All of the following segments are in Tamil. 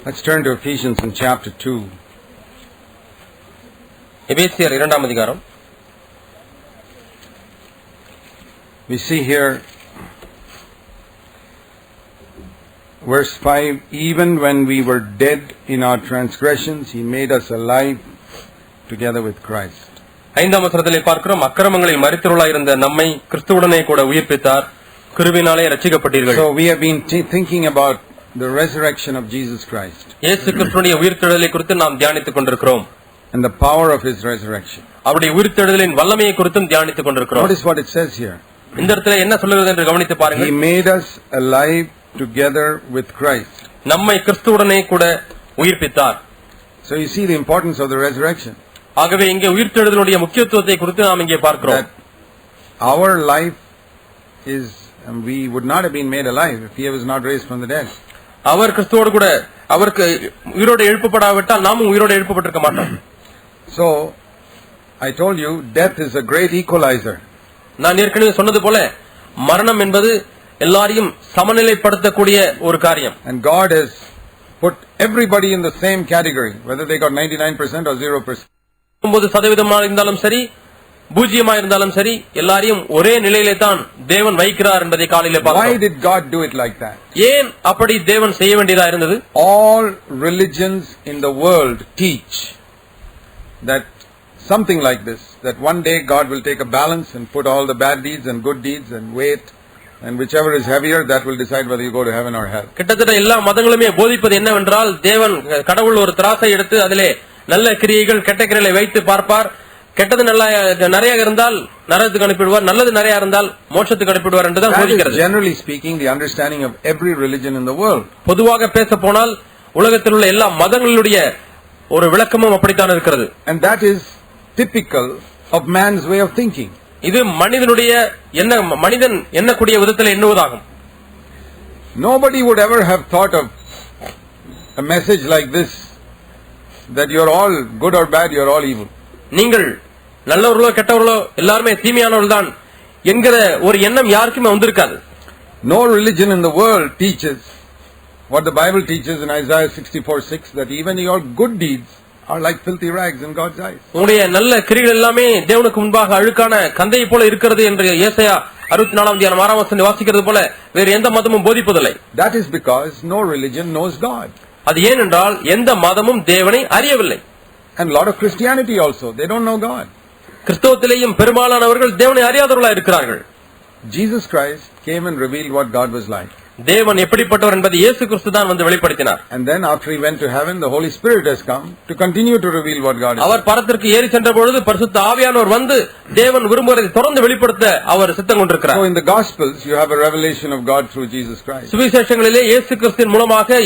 Let's turn to Ephesians in chapter 2. எபேசியர் 2ஆம் அதிகாரம். We see here verse 5, even when we were dead in our transgressions, he made us alive together with Christ. 5ஆம் வசனத்திலே பார்க்கிறோம், அக்கிரமங்களில் மரித்தவர்களாய் இருந்த நம்மை கிறிஸ்துவுடனே கூட உயிர்ப்பித்தார், கிருபையினாலே ரட்சிக்கப்பட்டீர்கள். So we have been thinking about the resurrection of Jesus Christ. இயேசு கிறிஸ்துவின் உயிர்த்தெழுதலை குறித்து நாம் தியானித்துக் கொண்டிருக்கிறோம். And the power of his resurrection. அவருடைய உயிர்த்தெழுதலின் வல்லமையை குறித்தும் தியானித்துக் கொண்டிருக்கிறோம். Notice what it says here. இந்த இடத்துல என்ன சொல்லுகிறது என்று கவனித்து பாருங்கள். He made us alive together with Christ. நம்மை கிறிஸ்துவுடனே கூட உயிர்ப்பித்தார். So you see the importance of the resurrection. ஆகவே இங்கே உயிர்த்தெழுதலுடைய முக்கியத்துவத்தை குறித்து நாம் இங்கே பார்க்கிறோம். That our life is, we would not have been made alive if he was not raised from the dead. அவர் கிறிஸ்துவோடு கூட அவருக்கு உயிரோடு எழுப்பப்படாவிட்டால் நாமும் உயிரோடு எழுப்பப்பட்டிருக்க மாட்டோம். So I told you, death is a great equalizer. நான் ஏற்கனவே சொன்னது போல மரணம் என்பது எல்லாரையும் சமநிலைப்படுத்தக்கூடிய ஒரு காரியம். And God has put everybody in the same category, whether they got 99% or 0%. 9% இருந்தாலும் சரி, 0% இருந்தாலும் சரி, எல்லாரையும் ஒரே நிலையிலே தான் தேவன் வைக்கிறார் என்பதை காலையிலே பார்த்தோம். Why did God do it like that? ஏன் அப்படி தேவன் செய்ய வேண்டியதா இருந்தது? All religions in the world teach that something like this, that one day God will take a balance and put all the bad deeds and good deeds and weight, and whichever is heavier, that will decide whether you go to heaven or hell. கிட்டத்தட்ட எல்லா மதங்களுமே போதிப்பது என்னவென்றால், தேவன் கடவுள் ஒரு திராசை எடுத்து அதிலே நல்ல கிரியைகள் கெட்ட கிரியைகளை வைத்து பார்ப்பார். கெட்டது நிறைய இருந்தால் நரகத்துக்கு அனுப்பிடுவார், நல்லது நிறைய இருந்தால் மோட்சத்துக்கு அனுப்பிடுவார் என்றுதான் போதிக்கிறது. Generally speaking, the understanding of every religion in the world. பொதுவாக பேச போனால் உலகத்தில் உள்ள எல்லா மதங்களுடைய ஒரு விளக்கமும் அப்படித்தான் இருக்கிறது. And that is typical of man's way of thinking. இது மனிதனுடைய மனிதன் எண்ணக்கூடிய விதத்தில் எண்ணுவதாகும். Nobody would ever have thought of a message like this, that you are all good or bad, you are all evil. நீங்கள் நல்லவர்களோ கெட்டவர்களோ எல்லாருமே தீமையானவர்கள் தான் என்கிற ஒரு எண்ணம் யாருக்குமே வந்திருக்காது. No religion in the world teaches what the Bible teaches in Isaiah 64:6, that even your good deeds are like filthy rags in God's eyes. உங்களுடைய நல்ல கிரியைகள் எல்லாமே தேவனுக்கு முன்பாக அழுக்கான கந்தையை போல இருக்கிறது என்று ஏசாயா 64ஆம் அதிகாரம் 6ஆம் வசனத்தை வாசிக்கிறது போல வேறு எந்த மதமும் போதிப்பதில்லை. That is because no religion knows God. அது ஏனென்றால் எந்த மதமும் தேவனை அறியவில்லை. And a lot of Christianity also, they don't know God. கிறிஸ்தவத்திலேயும் பெரும்பாலானவர்கள் தேவனை அறியாதவர்களாக இருக்கிறார்கள். Jesus Christ came and revealed what God was like. தேவன் எப்படிப்பட்டவர் என்பதை இயேசு கிறிஸ்து தான் வந்து வெளிப்படுத்தினார். And then after he went to heaven, the Holy Spirit has come to continue to reveal what God is. அவர் பரத்திற்கு ஏறி சென்ற பொழுது பரிசுத்த ஆவியானவர் வந்து தேவன் விரும்புவதை தொடர்ந்து வெளிப்படுத்த அவர் சித்தம் கொண்டிருக்கிறார். So in the Gospels, you have a revelation of God through Jesus Christ. சுவிசேஷங்களிலே இயேசு கிறிஸ்துவின் மூலமாக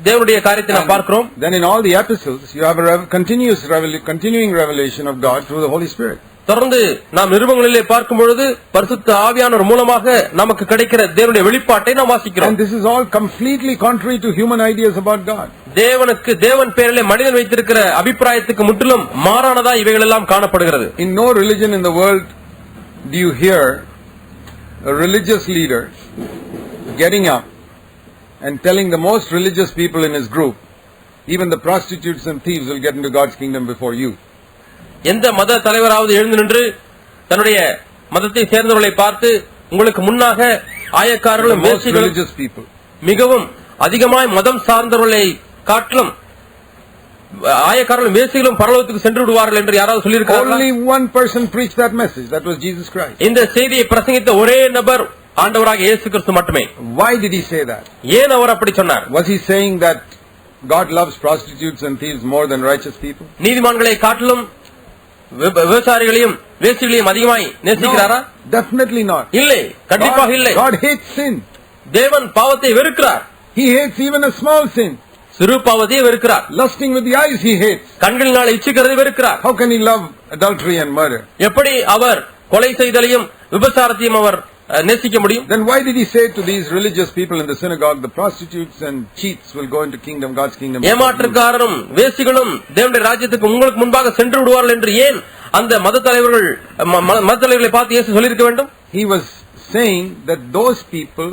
தேவனுடைய காரியத்தை நாம் பார்க்கிறோம். Then in all the epistles, you have a continuing revelation of God through the Holy Spirit. தொடர்ந்து நாம் நிருபங்களிலே பார்க்கும் பொழுது பரிசுத்த ஆவியானவர் மூலமாக நமக்கு கிடைக்கிற தேவனுடைய வெளிப்பாட்டை நாம் வாசிக்கிறோம். And this is all completely contrary to human ideas about God. தேவன் பேரிலே மனிதன் வைத்திருக்கிற அபிப்பிராயத்துக்கு முற்றிலும் மாறானதா இவைகள் எல்லாம் காணப்படுகிறது. In no religion in the world do you hear a religious leader getting up and telling the most religious people in his group, even the prostitutes and thieves will get into God's kingdom before you. எந்த மத தலைவராவது எழுந்து நின்று தன்னுடைய மதத்தை சேர்ந்தவர்களை பார்த்து, உங்களுக்கு முன்னாக ஆயக்காரர்களும் வேசிகளும் மிகவும் அதிகமாய் மதம் சார்ந்தவர்களை காட்டிலும் ஆயக்காரர்களும் வேசிகளும் பரலோகத்துக்கு சென்று விடுவார்கள் என்று யாராவது சொல்லியிருக்கிறார்களா? Only one person preached that message, that was Jesus Christ. இந்த செய்தியை பிரசங்கித்த ஒரே நபர் ஆண்டவராக இயேசு கிறிஸ்து மட்டுமே. Why did he say that? ஏன் அவர் அப்படி சொன்னார்? Was he saying that God loves prostitutes and thieves more than righteous people? நீதிமான்களை காட்டிலும் விபச்சாரிகளையும் வேசிகளையும் அதிகமாய் நேசிக்கிறாரா? Definitely not. இல்லை, கண்டிப்பாக இல்லை. God hates sin. தேவன் பாவத்தை வெறுக்கிறார். He hates even a small sin. சிறு பாவத்தை வெறுக்கிறார். Lusting with the eyes he hates. கண்களினால் இச்சிக்கிறதை வெறுக்கிறார். How can he love adultery and murder? எப்படி அவர் கொலை செய்தலையும் விபச்சாரத்தையும் அவர் நேசிக்க முடியும்? Then why did he say to these religious people in the synagogue, the prostitutes and cheats will go into God's kingdom? ஏமாற்றுக்காரரும் வேசிகளும் தேவனுடைய ராஜ்யத்துக்கு உங்களுக்கு முன்பாக சென்று விடுவார்கள் என்று ஏன் அந்த மத தலைவர்களை பார்த்து இயேசு சொல்லியிருக்க வேண்டும்? He was saying that those people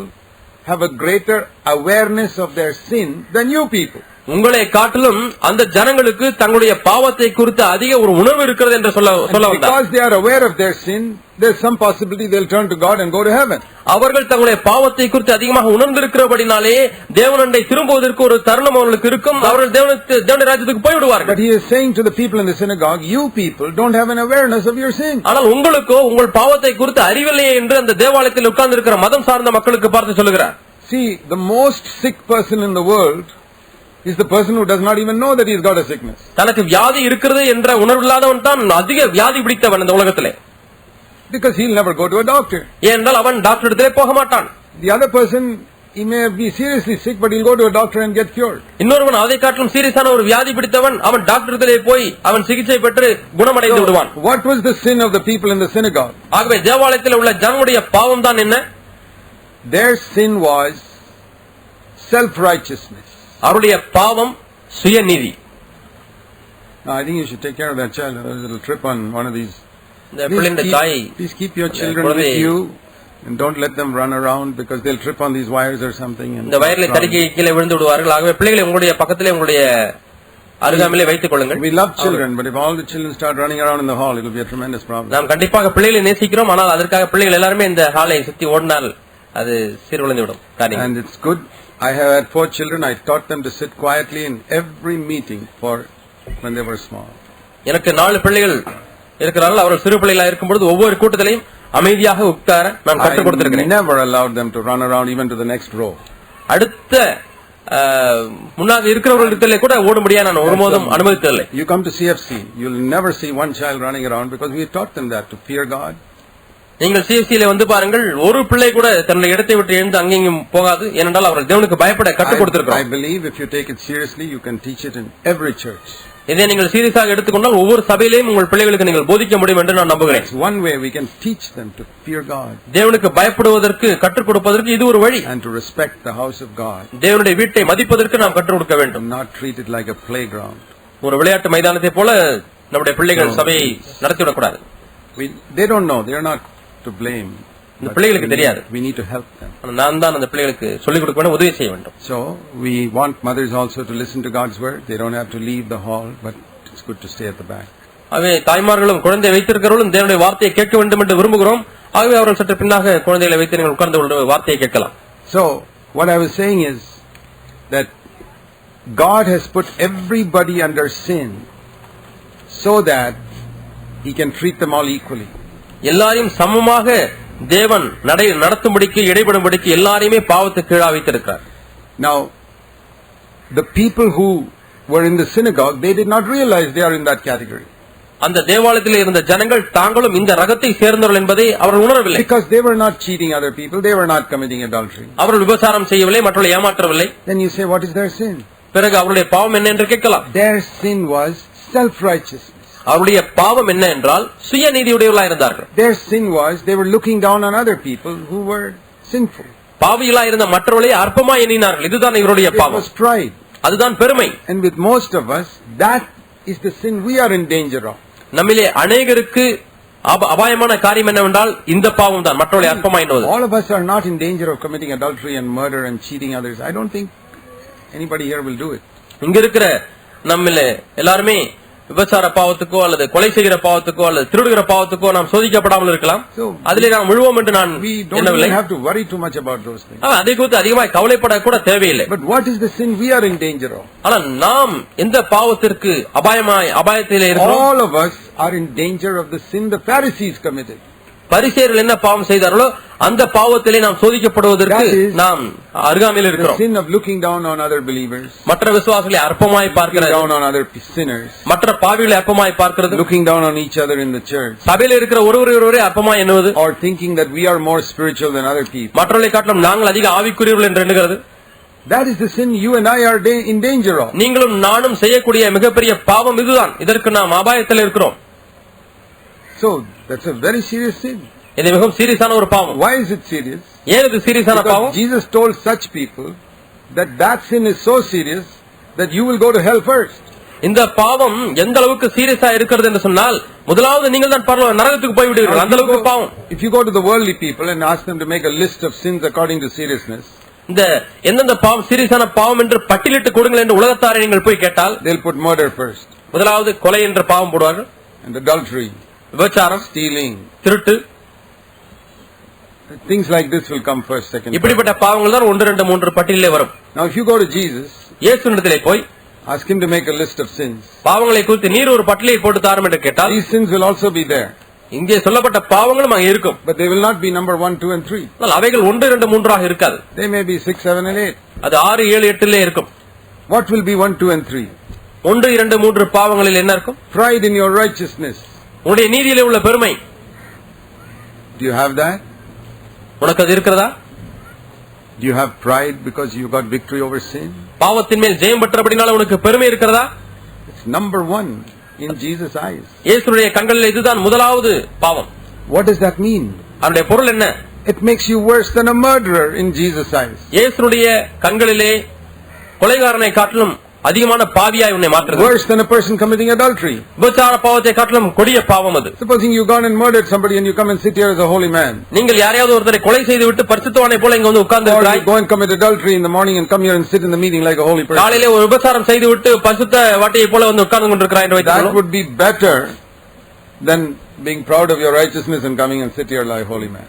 have a greater awareness of their sin than you people. உங்களை காட்டிலும் அந்த ஜனங்களுக்கு தங்களுடைய பாவத்தை குறித்து அதிக ஒரு உணர்வு இருக்கிறது என்று சொல்ல வந்தார். Because they are aware of their sin, there's some possibility they'll turn to God and go to heaven. அவர்கள் தங்களுடைய பாவத்தை குறித்து அதிகமாக உணர்ந்திருக்கிறபடினாலே தேவனண்டை திரும்புவதற்கு ஒரு தருணம் அவர்களுக்கு இருக்கும். அவர்கள் தேவனுடைய ராஜ்யத்துக்கு போய் விடுவார்கள். But he is saying to the people in the synagogue, you people don't have an awareness of your sin. ஆனால் உங்களுக்கோ உங்கள் பாவத்தை குறித்து அறிவில்லையே என்று அந்த தேவாலயத்தில் உட்கார்ந்து இருக்கிற மதம் சார்ந்த மக்களுக்கு பார்த்து சொல்லுகிறார். See, the most sick person in the world is the person who does not even know that he's got a sickness. தனக்கு வியாதி இருக்கிறது என்ற உணர்வில்லாதவன் தான் அதிக வியாதி பிடித்தவன் இந்த உலகத்திலே. Because he'll never go to a doctor. ஏனென்றால் அவன் டாக்டர் இடத்திலே போக மாட்டான். The other person, he may be seriously sick, but he'll go to a doctor and get cured. இன்னொருவன் அதை காட்டிலும் சீரியஸான ஒரு வியாதி பிடித்தவன் அவன் டாக்டர் இடத்திலே போய் அவன் சிகிச்சை பெற்று குணமடைந்து விடுவான். What was the sin of the people in the synagogue? ஆகவே தேவாலயத்தில் உள்ள ஜனங்களுடைய பாவம் தான் என்ன? Their sin was self-righteousness. அவருடைய பாவம் சுயநீதி. I think you should take care of that child. It'll trip on one of these. Please keep your children with you and don't let them run around because they'll trip on these wires or something. இந்த வயர்ல தடிக்கை கீழே விழுந்து விடுவார்கள். ஆகவே பிள்ளைகளை உங்களுடைய பக்கத்திலே உங்களுடைய அருகாமையிலே வைத்துக் கொள்ளுங்கள். We love children, but if all the children start running around in the hall, it will be a tremendous problem. நாம் கண்டிப்பாக பிள்ளைகளை நேசிக்கிறோம். ஆனால் அதற்காக பிள்ளைகள் எல்லாரும் இந்த ஹாலை சுத்தி ஓடினால் அது சீர்குலைந்து விடும். And it's good. I have had 4 children. I taught them to sit quietly in every meeting for when they were small. எனக்கு 4 பிள்ளைகள் இருக்கிறார்கள். அவர்கள் சிறு பிள்ளைகளாக இருக்கும்போது ஒவ்வொரு கூட்டத்திலையும் அமைதியாக உட்கார நான் கற்றுக் கொடுத்திருக்கிறேன். I never allowed them to run around even to the next row. அடுத்த முன்னாடி இருக்கிறவர்களிடத்திலே கூட ஓடும்படியா நான் ஒருபோதும் அனுமதித்ததில்லை. You come to CFC, you'll never see one child running around because we taught them that to fear God. நீங்கள் சிஎஃப்சியில வந்து பாருங்கள், ஒரு பிள்ளை கூட தன்னுடைய இடத்தை விட்டு எழுந்து அங்கேயும் போகாது. ஏனென்றால் அவர்கள் தேவனுக்கு பயப்பட கற்றுக் கொடுத்திருக்கிறோம். I believe if you take it seriously, you can teach it in every church. இதை நீங்கள் சீரியஸாக எடுத்துக்கொண்டால் ஒவ்வொரு சபையிலேயும் உங்கள் பிள்ளைகளுக்கு நீங்கள் போதிக்க முடியும் என்று நான் நம்புகிறேன். One way we can teach them to fear God. தேவனுக்கு பயப்படுவதற்கு கற்றுக் கொடுப்பதற்கு இது ஒரு வழி. And to respect the house of God. தேவனுடைய வீட்டை மதிப்பதற்கு நாம் கற்றுக் கொடுக்க வேண்டும். Not treat it like a playground. ஒரு விளையாட்டு மைதானத்தை போல நம்முடைய பிள்ளைகள் சபையை நடத்திவிடக் கூடாது. They don't know. They are not to blame. இந்த பிள்ளைகளுக்கு தெரியாது. We need to help them. நான் தான் அந்த பிள்ளைகளுக்கு சொல்லிக் கொடுக்க வேண்டும், உதவி செய்ய வேண்டும். So we want mothers also to listen to God's word. They don't have to leave the hall, but it's good to stay at the back. ஆகவே தாய்மார்களும் குழந்தை வைத்திருக்கிறவர்களும் தேவனுடைய வார்த்தையை கேட்க வேண்டும் என்று விரும்புகிறோம். ஆகவே அவர்கள் சற்று பின்னாக குழந்தைகளை வைத்து நீங்கள் உட்கார்ந்து வார்த்தையை கேட்கலாம். So what I was saying is that God has put everybody under sin so that he can treat them all equally. எல்லாரையும் சமமாக தேவன் நடத்தும்படிக்கு இடைபடும்படிக்கு எல்லாரையுமே பாவத்துக்கு கீழாக வைத்திருக்கிறார். Now the people who were in the synagogue, they did not realize they are in that category. அந்த தேவாலயத்தில் இருந்த ஜனங்கள் தாங்களும் இந்த ரகத்தை சேர்ந்தவர்கள் என்பதை அவர்கள் உணரவில்லை. Because they were not cheating other people, they were not committing adultery. அவர்கள் விபச்சாரம் செய்யவில்லை, மற்றவர்களை ஏமாற்றவில்லை. Then you say, what is their sin? பிறகு அவருடைய பாவம் என்ன என்று கேட்கலாம். Their sin was self-righteousness. அவருடைய பாவம் என்ன என்றால் சுயநீதியுடையவர்களாக இருந்தார்கள். Their sin was they were looking down on other people who were sinful. பாவிகளாக இருந்த மற்றவர்களை அற்பமாய் எண்ணினார்கள். இதுதான் இவருடைய பாவம். It was pride. அதுதான் பெருமை. And with most of us, that is the sin we are in danger of. நம்மிலே அநேகருக்கு அபாயமான காரியம் என்னவென்றால் இந்த பாவம் தான், மற்றவர்களை அற்பமாய் எண்ணுவது. All of us are not in danger of committing adultery and murder and cheating others. I don't think anybody here will do it. இங்க இருக்கிற நம்மிலே எல்லாருமே விபச்சார பாவத்துக்கோ அல்லது கொலை செய்கிற பாவத்துக்கோ அல்லது திருடுகிற பாவத்துக்கோ நாம் சோதிக்கப்படாமல் இருக்கலாம். அதிலே நாம் விழுவோம் என்று நான் எண்ணவில்லை. அதை குறித்து அதிகமாக கவலைப்பட கூட தேவையில்லை. ஆனால் நாம் எந்த பாவத்திற்கு அபாயத்திலே இருக்கிறோம்? All of us are in danger of the sin the Pharisees committed. பரிசேயர்கள் என்ன பாவம் செய்தார்களோ அந்த பாவத்திலே நாம் சோதிக்கப்படுவதற்கு நாம் அருகாமையில் இருக்கிறோம். The sin of looking down on other believers. மற்ற விசுவாசிகளை அற்பமாய் பார்க்கிறது. Looking down on other sinners. மற்ற பாவிகளை அற்பமாய் பார்க்கிறது. Looking down on each other in the church. சபையில் இருக்கிற ஒருவரை அற்பமாய் எண்ணுவது. Or thinking that we are more spiritual than other people. மற்றவர்களை காட்டிலும் நாங்கள் அதிக ஆவிக்குரியவர்கள் என்று எண்ணுகிறது. That is the sin you and I are in danger of. நீங்களும் நானும் செய்யக்கூடிய மிகப்பெரிய பாவம் இதுதான். இதற்கு நாம் அபாயத்தில் இருக்கிறோம். So that's a very serious sin. இது மிகவும் சீரியஸான ஒரு பாவம். Why is it serious? ஏன் இது சீரியஸான பாவம்? Jesus told such people that sin is so serious that you will go to hell first. இந்த பாவம் எந்த அளவுக்கு சீரியஸா இருக்கிறது என்று சொன்னால் முதலாவது நீங்கள் தான் நரகத்துக்கு போய் விடுவீர்கள். அந்த அளவுக்கு பாவம். If you go to the worldly people and ask them to make a list of sins according to seriousness, இந்த எந்தெந்த பாவம் சீரியஸான பாவம் என்று பட்டியலிட்டு கொடுங்கள் என்று உலகத்தாரை நீங்கள் போய் கேட்டால், they'll put murder first, முதலாவது கொலை என்ற பாவம் போடுவார்கள், and adultery, விபச்சாரம், stealing, திருட்டு, things like this will come first, second. இப்படிப்பட்ட பாவங்கள் தான் 1, 2, 3 பட்டியலிலே வரும். Now if you go to Jesus, இயேசுவிடத்திலே போய் ask him to make a list of sins, பாவங்களை குறித்து நீர் ஒரு பட்டியலை போட்டு தாரும் என்று கேட்டால், these sins will also be there, இங்கே சொல்லப்பட்ட பாவங்களும் அங்கே இருக்கும். but they will not be number 1, 2 and 3. ஆனால் அவைகள் 1, 2, 3 இருக்காது. They may be 6, 7 and 8. அது 6, 7, 8 இருக்கும். What will be 1, 2 and 3? 1, 2, 3 பாவங்களில் என்ன இருக்கும்? Pride in your righteousness. உன்னுடைய நீதியிலே உள்ள பெருமை. Do you have that? உனக்கு அது இருக்கிறதா? Do you have pride because you got victory over sin? பாவத்தின் மேல் ஜெயம் பெற்றபடினால உனக்கு பெருமை இருக்கிறதா? It's number 1 in Jesus' eyes. இயேசுவுடைய கண்களில் இதுதான் முதலாவது பாவம். What does that mean? அதனுடைய பொருள் என்ன? It makes you worse than a murderer in Jesus' eyes. இயேசுவுடைய கண்களிலே கொலைகாரனை காட்டிலும் அதிகமான பாவியாய் உன்னை மாற்றுகிறது. Worse than a person committing adultery. விபச்சார பாவத்தை காட்டிலும் கொடிய பாவம் அது. Supposing you gone and murdered somebody and you come and sit here as a holy man. நீங்கள் யாரையாவது ஒருத்தரை கொலை செய்துவிட்டு பரிசுத்தவானை போல இங்க வந்து உட்கார்ந்து இருக்கிறாய். Go and commit adultery in the morning and come here and sit in the meeting like a holy person. காலையிலே ஒரு விபச்சாரம் செய்துவிட்டு பரிசுத்த வாட்டியை போல வந்து உட்கார்ந்து கொண்டிருக்கிறாய் என்று வைத்துக்கொள்ளும். That would be better than being proud of your righteousness and coming and sit here like a holy man.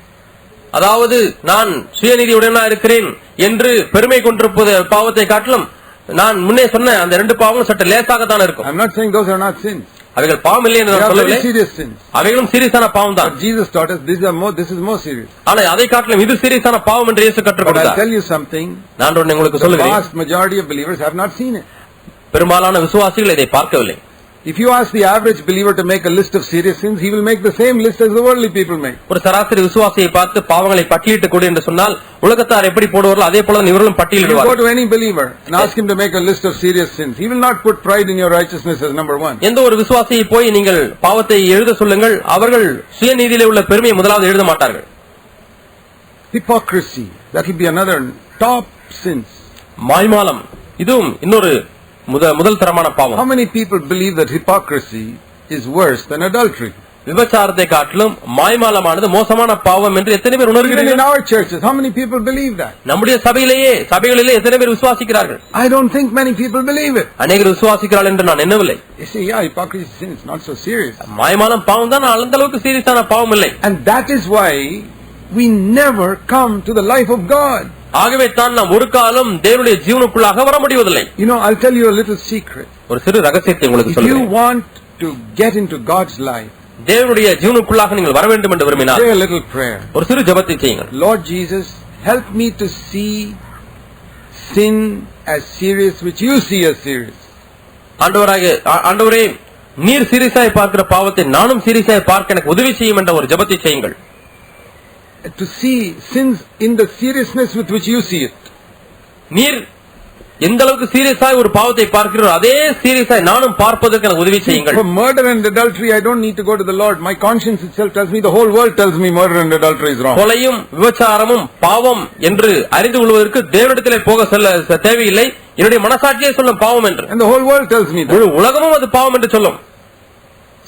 அதாவது நான் சுயநீதியுடனா இருக்கிறேன் என்று பெருமை கொண்டிருப்பது பாவத்தை காட்டிலும் நான் முன்னே சொன்ன அந்த 2 பாவங்களும் சற்று லேசாக தான் இருக்கும். I'm not saying those are not sins. அவைகள் பாவம் இல்லை என்று நான் சொல்லவில்லை. Serious sins. அவைகளும் சீரியஸான பாவம் தான். Jesus taught us this is more serious. ஆனா அதை காட்டிலும் இது சீரியஸான பாவம் என்று இயேசு கற்றுக் கொடுத்தார். I'll tell you something. நான் ஒன்று உங்களுக்கு சொல்லுகிறேன். The vast majority of believers have not seen it. பெரும்பாலான விசுவாசிகள் இதை பார்க்கவில்லை. If you ask the average believer to make a list of serious sins, he will make the same list as the worldly people make. ஒரு சராசரி விசுவாசியை பார்த்து பாவங்களை பட்டியலிட்டு கொடு என்று சொன்னால் உலகத்தார் எப்படி போடுவார்களோ அதே போல இவர்களும் பட்டியலிடுவார்கள். You go to any believer and ask him to make a list of serious sins, he will not put pride in your righteousness as number 1. எந்த ஒரு விசுவாசியை போய் நீங்கள் பாவத்தை எழுத சொல்லுங்கள், அவர்கள் சுயநீதியிலே உள்ள பெருமையை முதலாவது எழுத மாட்டார்கள். Hypocrisy, that will be another top sins. மாய்மாலம், இதுவும் இன்னொரு முதல் தரமான பாவம். How many people believe that hypocrisy is worse than adultery? விபச்சாரத்தை காட்டிலும் மாய்மாலமானது மோசமான பாவம் என்று எத்தனை பேர் உணர்கிறார்கள்? In our churches, how many people believe that? நம்முடைய சபைகளிலே எத்தனை பேர் விசுவாசிக்கிறார்கள்? I don't think many people believe it. அநேகர் விசுவாசிக்கிறார்கள் என்று நான் எண்ணவில்லை. You see, yeah, hypocrisy sin is not so serious. மாய்மாலம் பாவம் தான், அந்த அளவுக்கு சீரியஸான பாவம் இல்லை. And that is why we never come to the life of God. ஆகவே தான் நாம் ஒரு காலம் தேவனுடைய ஜீவனுக்குள்ளாக வர முடிவதில்லை. You know, I'll tell you a little secret. ஒரு சிறு ரகசியத்தை உங்களுக்கு சொல்கிறேன். If you want to get into God's life, தேவனுடைய ஜீவனுக்குள்ளாக நீங்கள் வர வேண்டும் என்று விரும்பினால் pray a little prayer. ஒரு சிறு ஜெபத்தை செய்யுங்கள். Lord Jesus, help me to see sin as serious which you see as serious. ஆண்டவரே, நீர் சீரியஸாய் பார்க்கிற பாவத்தை நானும் சீரியஸாய் பார்க்க எனக்கு உதவி செய்யும் என்ற ஒரு ஜெபத்தை செய்யுங்கள். To see sins in the seriousness with which you see it. நீர் எந்த அளவுக்கு சீரியஸாய் ஒரு பாவத்தை பார்க்கிறீரோ அதே சீரியஸாய் நானும் பார்ப்பதற்கு எனக்கு உதவி செய்யுங்கள். For murder and adultery I don't need to go to the Lord. My conscience itself tells me, the whole world tells me murder and adultery is wrong. கொலையும் விபச்சாரமும் பாவம் என்று அறிந்து கொள்வதற்கு தேவனிடத்திலே போக தேவையில்லை. என்னுடைய மனசாட்சியே சொல்லும் பாவம் என்று. And the whole world tells me that. முழு உலகமும் அது பாவம் என்று சொல்லும்.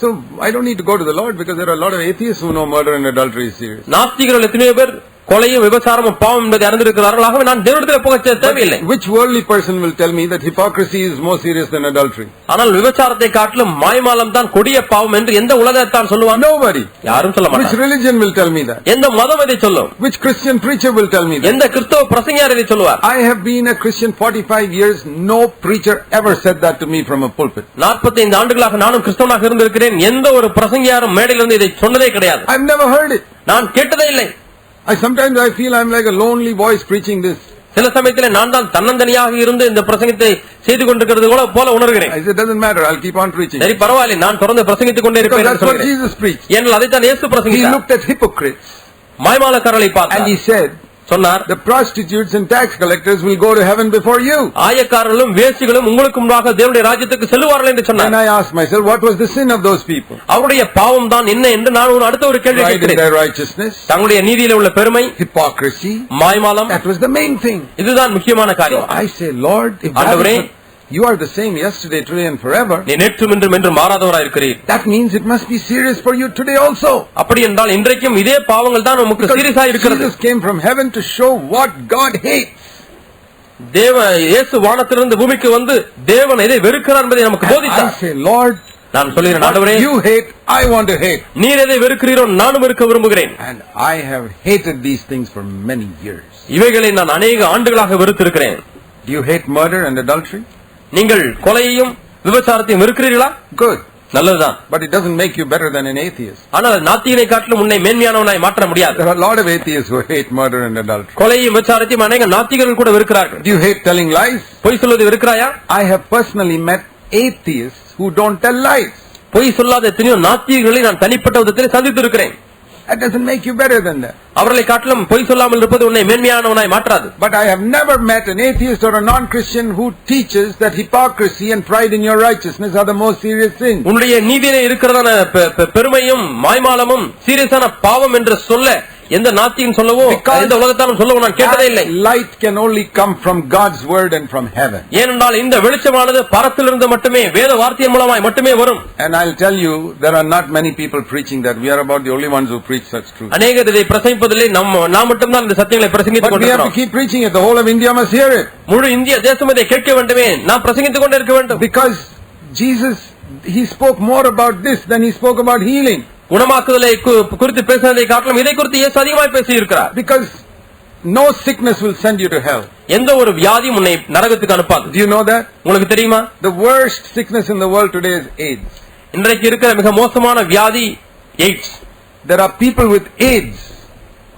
So I don't need to go to the Lord because there are a lot of atheists who know murder and adultery is serious. நாஸ்திகர்கள் எத்தனையோ பேர் கொலையும் விபச்சாரமும் பாவம் என்பதை அறிந்திருக்கிறார்கள். ஆகவே நான் தேவனிடத்தில் போக தேவையில்லை. Which worldly person will tell me that hypocrisy is more serious than adultery? ஆனால் விபச்சாரத்தை காட்டிலும் மாய்மாலம் தான் கொடிய பாவம் என்று எந்த உலகத்தான் சொல்லுவான்? Nobody. யாரும் சொல்ல மாட்டார். Which religion will tell me that? எந்த மதம் இதை சொல்லும்? Which Christian preacher will tell me that? எந்த கிறிஸ்தவ பிரசங்கியார் இதை சொல்லுவார்? I have been a Christian 45 years. No preacher ever said that to me from a pulpit. 45 ஆண்டுகளாக நானும் கிறிஸ்தவனாக இருந்திருக்கிறேன். எந்த ஒரு பிரசங்கியாரும் மேடையிலிருந்து இதை சொன்னதே கிடையாது. I've never heard it. நான் கேட்டதே இல்லை. Sometimes I feel I'm like a lonely voice preaching this. சில சமயத்திலே நான் தான் தன்னந்தனியாக இருந்து இந்த பிரசங்கத்தை செய்து கொண்டிருக்கிறது போல உணர்கிறேன். It doesn't matter, I'll keep on preaching. சரி, பரவாயில்லை, நான் தொடர்ந்து பிரசங்கித்துக் கொண்டே இருப்பேன். That's what Jesus preached. ஏனென்றால் அதைத்தான் இயேசு பிரசங்கித்தார். He looked at hypocrites. மாய்மாலக்காரர்களை பார்த்தார். And he said, சொன்னார், the prostitutes and tax collectors will go to heaven before you. ஆயக்காரர்களும் வேசிகளும் உங்களுக்கு முன்பாக தேவனுடைய ராஜ்யத்துக்கு செல்வார்கள் என்று சொன்னார். And I asked myself, what was the sin of those people? அவருடைய பாவம் தான் என்ன என்று நான் அடுத்த ஒரு கேள்வி கேட்கிறேன். Their righteousness, தங்களுடைய நீதியிலே உள்ள பெருமை, hypocrisy, மாய்மாலம், that was the main thing. இதுதான் முக்கியமான காரியம். So I say, Lord, if ஆண்டவரே, you are the same yesterday, today and forever. நீ நேற்றும் இன்றும் என்றும் மாறாதவராய் இருக்கிறீர். That means it must be serious for you today also. அப்படி என்றால் இன்றைக்கும் இதே பாவங்கள் தான் நமக்கு சீரியஸாக இருக்கிறது. Jesus came from heaven to show what God hates. இயேசு வானத்திலிருந்து பூமிக்கு வந்து தேவன் எதை வெறுக்கிறார் என்பதை நமக்கு போதித்தார். I say, Lord, நான் சொல்கிறேன், ஆண்டவரே, you hate, I want to hate. நீர் எதை வெறுக்கிறீரோ நானும் வெறுக்க விரும்புகிறேன். And I have hated these things for many years. இவைகளை நான் அநேக ஆண்டுகளாக வெறுத்திருக்கிறேன். Do you hate murder and adultery? நீங்கள் கொலையையும் விபச்சாரத்தையும் வெறுக்கிறீர்களா? Good. நல்லதுதான். But it doesn't make you better than an atheist. ஆனால் நாத்திகனை காட்டிலும் உன்னை மேன்மையானவனாய் மாற்ற முடியாது. There are a lot of atheists who hate murder and adultery. கொலையும் விபச்சாரத்தையும் அநேக நாத்திகர்கள் கூட வெறுக்கிறார்கள். Do you hate telling lies? பொய் சொல்வது வெறுக்கிறாயா? I have personally met atheists who don't tell lies. பொய் சொல்லாத எத்தனையோ நாத்திகர்களை நான் தனிப்பட்ட விதத்தில் சந்தித்திருக்கிறேன். That doesn't make you better than that. அவர்களை காட்டிலும் பொய் சொல்லாமல் இருப்பது உன்னை மேன்மையானவனாய் மாற்றாது. But I have never met an atheist or a non-Christian who teaches that hypocrisy and pride in your righteousness are the most serious things. உன்னுடைய நீதியிலே இருக்கிறதான பெருமையும் மாய்மாலமும் சீரியஸான பாவம் என்று சொல்ல எந்த நாத்தியும் சொல்லவோ எந்த உலகத்தாலும் சொல்லவோ நான் கேட்டதே இல்லை. Light can only come from God's word and from heaven. ஏனென்றால் இந்த வெளிச்சமானது பரத்திலிருந்து மட்டுமே வேத வார்த்தையின் மூலமாய் மட்டுமே வரும். And I'll tell you, there are not many people preaching that. We are about the only ones who preach such truth. அநேகர் இதை பிரசங்கிப்பதில்லை. நாம் மட்டும்தான் இந்த சத்தியங்களை பிரசங்கித்துக் கொண்டிருக்கிறோம். But we have to keep preaching it. The whole of India must hear it. முழு இந்திய தேசம் இதை கேட்க வேண்டுமே. நாம் பிரசங்கித்துக் கொண்டே இருக்க வேண்டும். Because Jesus, he spoke more about this than he spoke about healing. குணமாக்குதலை குறித்து பேசுவதை காட்டிலும் இதை குறித்து இயேசு அதிகமாக பேசி இருக்கிறார். Because no sickness will send you to hell. எந்த ஒரு வியாதியும் உன்னை நரகத்துக்கு அனுப்பாது. Do you know that? உங்களுக்கு தெரியுமா? The worst sickness in the world today is AIDS. இன்றைக்கு இருக்கிற மிக மோசமான வியாதி AIDS. There are people with AIDS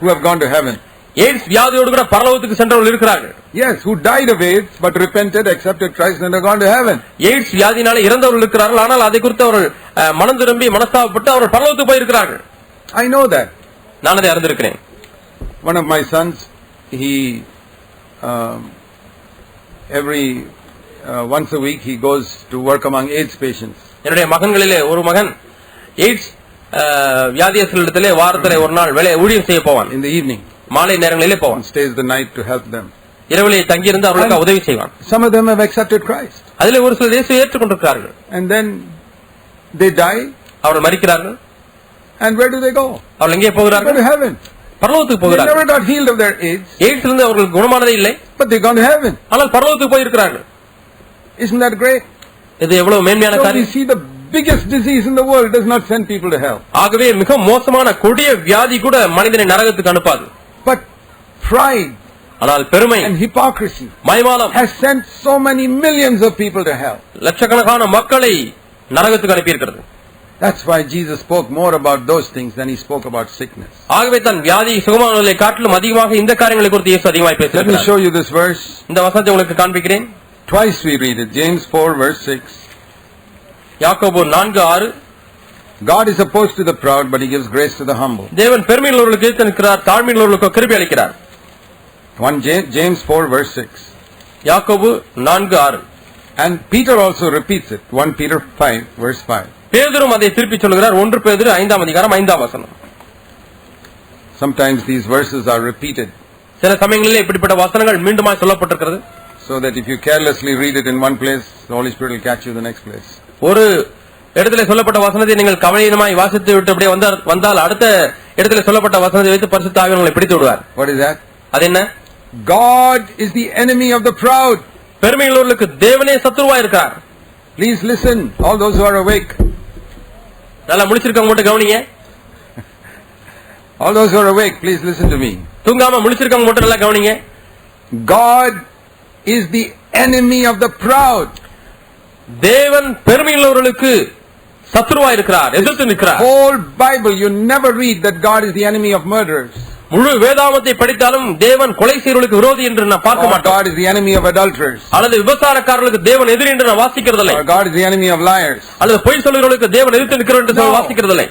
who have gone to heaven. AIDS வியாதியோடு கூட பரலோகத்துக்கு சென்றவர்கள் இருக்கிறார்கள். Yes, who died of AIDS but repented, accepted Christ and have gone to heaven. AIDS வியாதினால இறந்தவர்கள் இருக்கிறார்கள். ஆனால் அதை குறித்து அவர்கள் மனம் திரும்பி மனஸ்தாபப்பட்டு அவர்கள் பரலோகத்துக்கு போய் இருக்கிறார்கள். I know that. நான் அதை அறிந்திருக்கிறேன். One of my sons, he once a week he goes to work among AIDS patients. என்னுடைய மகன்களிலே ஒரு மகன் எய்ட்ஸ் வியாதியஸ்தர்களிடத்திலே வாரத்திலே ஒரு நாள் ஊழியம் செய்ய போவான். In the evening, மாலை நேரங்களிலே போவான். Stays the night to help them. இரவிலே தங்கி இருந்து அவர்களுக்கு உதவி செய்வான். Some of them have accepted Christ. அதிலே ஒரு சிலர் இயேசுவை ஏற்றுக்கொண்டிருக்கிறார்கள். And then they die. அவர்கள் மரிக்கிறார்கள். And where do they go? அவர்கள் எங்கே போகிறார்கள்? To heaven. பரலோகத்துக்கு They போகிறார்கள். never got healed of their AIDS. AIDS இருந்து அவர்களுக்கு குணமானதே இல்லை. But they gone to heaven. ஆனால் பரலோகத்துக்கு போய் இருக்கிறார்கள். Isn't that great? இது எவ்வளவு மேன்மையான So we காரியம். see the biggest disease in the world does not send people to hell. ஆகவே மிக மோசமான கொடிய வியாதி கூட மனிதனை நரகத்துக்கு அனுப்பாது. But pride ஆனால் பெருமை and hypocrisy மைமாலம் has sent so many millions of people to hell. லட்சக்கணக்கான மக்களை நரகத்துக்கு அனுப்பி இருக்கிறது. That's why Jesus spoke more about those things than he spoke about sickness. ஆகவே தன் வியாதி சுகமானதை காட்டிலும் அதிகமாக இந்த காரியங்களை குறித்து இயேசு அதிகமாக பேசுகிறார். Let me show you this verse. இந்த வசனத்தை உங்களுக்கு காண்பிக்கிறேன். Twice we read it. James 4 verse 6. யாக்கோபு 4:6. God is opposed to the proud, but he gives grace to the humble. தேவன் பெருமையுள்ளவர்களுக்கு எதிர்த்து நிற்கிறார், தாழ்மையுள்ளவர்களுக்கு கிருபை அளிக்கிறார். James 4 verse 6. யாக்கோபு 4:6. And Peter also repeats it. 1 Peter 5 verse 5. பேதுரும் அதை திருப்பி சொல்கிறார். 1 பேதுரு 5ஆம் அதிகாரம் 5ஆம் வசனம். Sometimes these verses are repeated. சில சமயங்களில் இப்படிப்பட்ட வசனங்கள் மீண்டுமாய் சொல்லப்பட்டிருக்கிறது. So that if you carelessly read it in one place, the Holy Spirit will catch you the next place. ஒரு இடத்திலே சொல்லப்பட்ட வசனத்தை நீங்கள் கவனமாய் வாசித்து விட்டு அப்படியே வந்தால் அடுத்த இடத்திலே சொல்லப்பட்ட வசனத்தை வைத்து பரிசுத்த ஆவியானவர் உங்களை பிடித்து விடுவார். What is that? அது என்ன? God is the enemy of the proud. பெருமையுள்ளவர்களுக்கு தேவனே சத்துருவா இருக்கிறார். Please listen, all those who are awake. நல்லா முழிச்சிருக்கவங்க மட்டும் கவனிங்க. All those who are awake, please listen to me. தூங்காம முழிச்சிருக்கவங்க மட்டும் நல்லா கவனிங்க. God is the enemy of the proud. தேவன் பெருமையுள்ளவர்களுக்கு சத்துருவா இருக்கிறார், எதிர்த்து நிற்கிறார். Whole Bible you never read that God is the enemy of murderers. முழு வேதாகமத்தை படித்தாலும் தேவன் கொலை செய்யறவர்களுக்கு விரோதி என்று நான் பார்க்க மாட்டோம். God is the enemy of adulterers. அல்லது விபச்சாரக்காரர்களுக்கு தேவன் எதிரி என்று நான் வாசிக்கிறதில்லை. God is the enemy of liars. அல்லது பொய் சொல்லுகிறவர்களுக்கு தேவன் எதிர்த்து நிற்கிறார் என்று வாசிக்கிறதில்லை.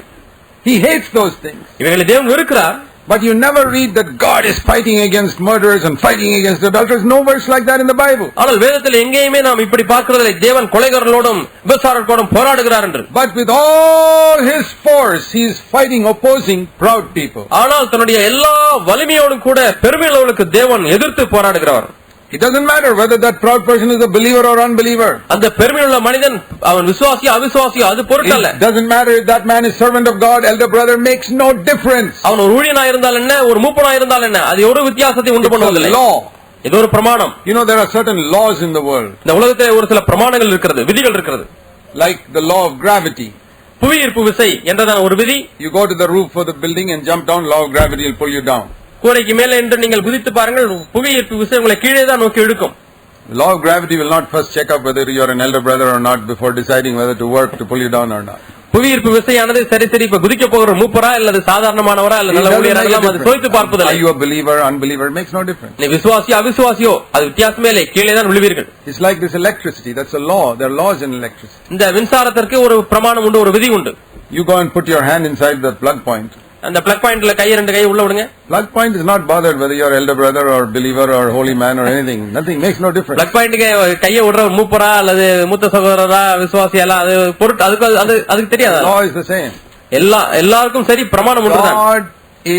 He hates those things. இவைகளை தேவன் வெறுக்கிறார். But you never read that God is fighting against murderers and fighting against adulterers. No verse like that in the Bible. ஆனால் வேதத்தில் எங்கேயுமே நாம் இப்படி பார்க்கிறதில்லை. தேவன் கொலைகாரர்களோடும் விபச்சாரர்களோடும் போராடுகிறார் என்று. But with all his force he is fighting, opposing proud people. ஆனால் தன்னுடைய எல்லா வலிமையோடும் கூட பெருமையுள்ளவர்களுக்கு தேவன் எதிர்த்து போராடுகிறார். It doesn't matter whether that proud person is a believer or unbeliever. அந்த பெருமையுள்ள மனிதன் அவன் விசுவாசியா அவிசுவாசியா அது பொருட்டல்ல. It doesn't matter if that man is servant of God, elder brother, makes no difference. அவன் ஒரு ஊழியனா இருந்தால் என்ன, ஒரு மூப்பனா இருந்தால் என்ன, அது ஒரு வித்தியாசத்தை உண்டு பண்ணுவதில்லை. Law. ஏதோ ஒரு பிரமாணம். You know, there are certain laws in the world. இந்த உலகத்திலே ஒரு சில பிரமாணங்கள் இருக்கிறது, விதிகள் இருக்கிறது. Like the law of gravity. புவியீர்ப்பு விசை என்றதான ஒரு விதி. You go to the roof of the building and jump down, law of gravity will pull you down. கூரைக்கு மேலே என்று நீங்கள் குதித்து பாருங்கள், புவியீர்ப்பு விசை உங்களை கீழே தான் நோக்கி இழுக்கும். The law of gravity will not first check up whether you are an elder brother or not before deciding whether to work to pull you down or not. புவியீர்ப்பு விசையானது சரி இப்ப குதிக்க போகிற மூப்பரா அல்லது சாதாரணமானவரா அல்லது நல்ல ஊழியரா அது சோதித்து பார்ப்பதில்லை. Are you a believer, unbeliever, it makes no difference. நீ விசுவாசியோ அவிசுவாசியோ அது வித்தியாசமே இல்லை, கீழே தான் விழுவீர்கள். It's like this electricity, that's a law. There are laws in electricity. இந்த மின்சாரத்திற்கு ஒரு பிரமாணம் உண்டு, ஒரு விதி உண்டு. You go and put your hand inside the plug point. அந்த பிளக் பாயிண்ட்ல ரெண்டு கை உள்ள விடுங்க. Plug point is not bothered whether you are elder brother or believer or holy man or anything. Nothing, makes no difference. Plug பாயிண்ட்க்கு கையை விடுற மூப்பரா அல்லது மூத்த சகோதரரா விசுவாசியா அது பொருட்டு அதுக்கு தெரியாது. Law is the same. எல்லாருக்கும் சரி பிரமாணம் ஒன்றுதான். God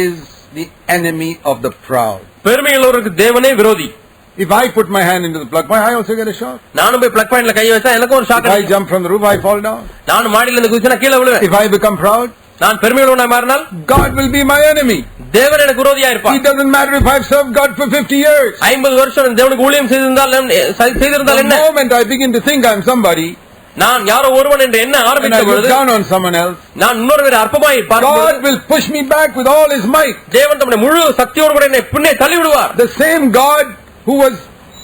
is the enemy of the proud. பெருமையுள்ளவருக்கு தேவனே விரோதி. If I put my hand into the plug point, I also get a shock. நானும் போய் பிளக் பாயிண்ட்ல கை வச்சா எனக்கு ஒரு shock. If I jump from the roof, I fall down. நான் மாடியில இருந்து குதிச்சா கீழே விழுவேன். If I become proud, நான் பெருமையுள்ளவனாய் மாறினால் God will be my enemy. தேவன் எனக்கு விரோதியா இருப்பார். It doesn't matter if I've served God for 50 years. 50 வருஷம் தேவனுக்கு ஊழியம் செய்திருந்தால் என்ன? The moment I begin to think I'm somebody, நான் யாரோ ஒருவன் என்று என்ன ஆரம்பித்த பொழுது down on someone else, நான் இன்னொருவரை அற்பமாய் பார்க்கும்போது God will push me back with all his might. தேவன் தம்முடைய முழு சக்தியோடு கூட என்னை பின்னே தள்ளி விடுவார். The same God who was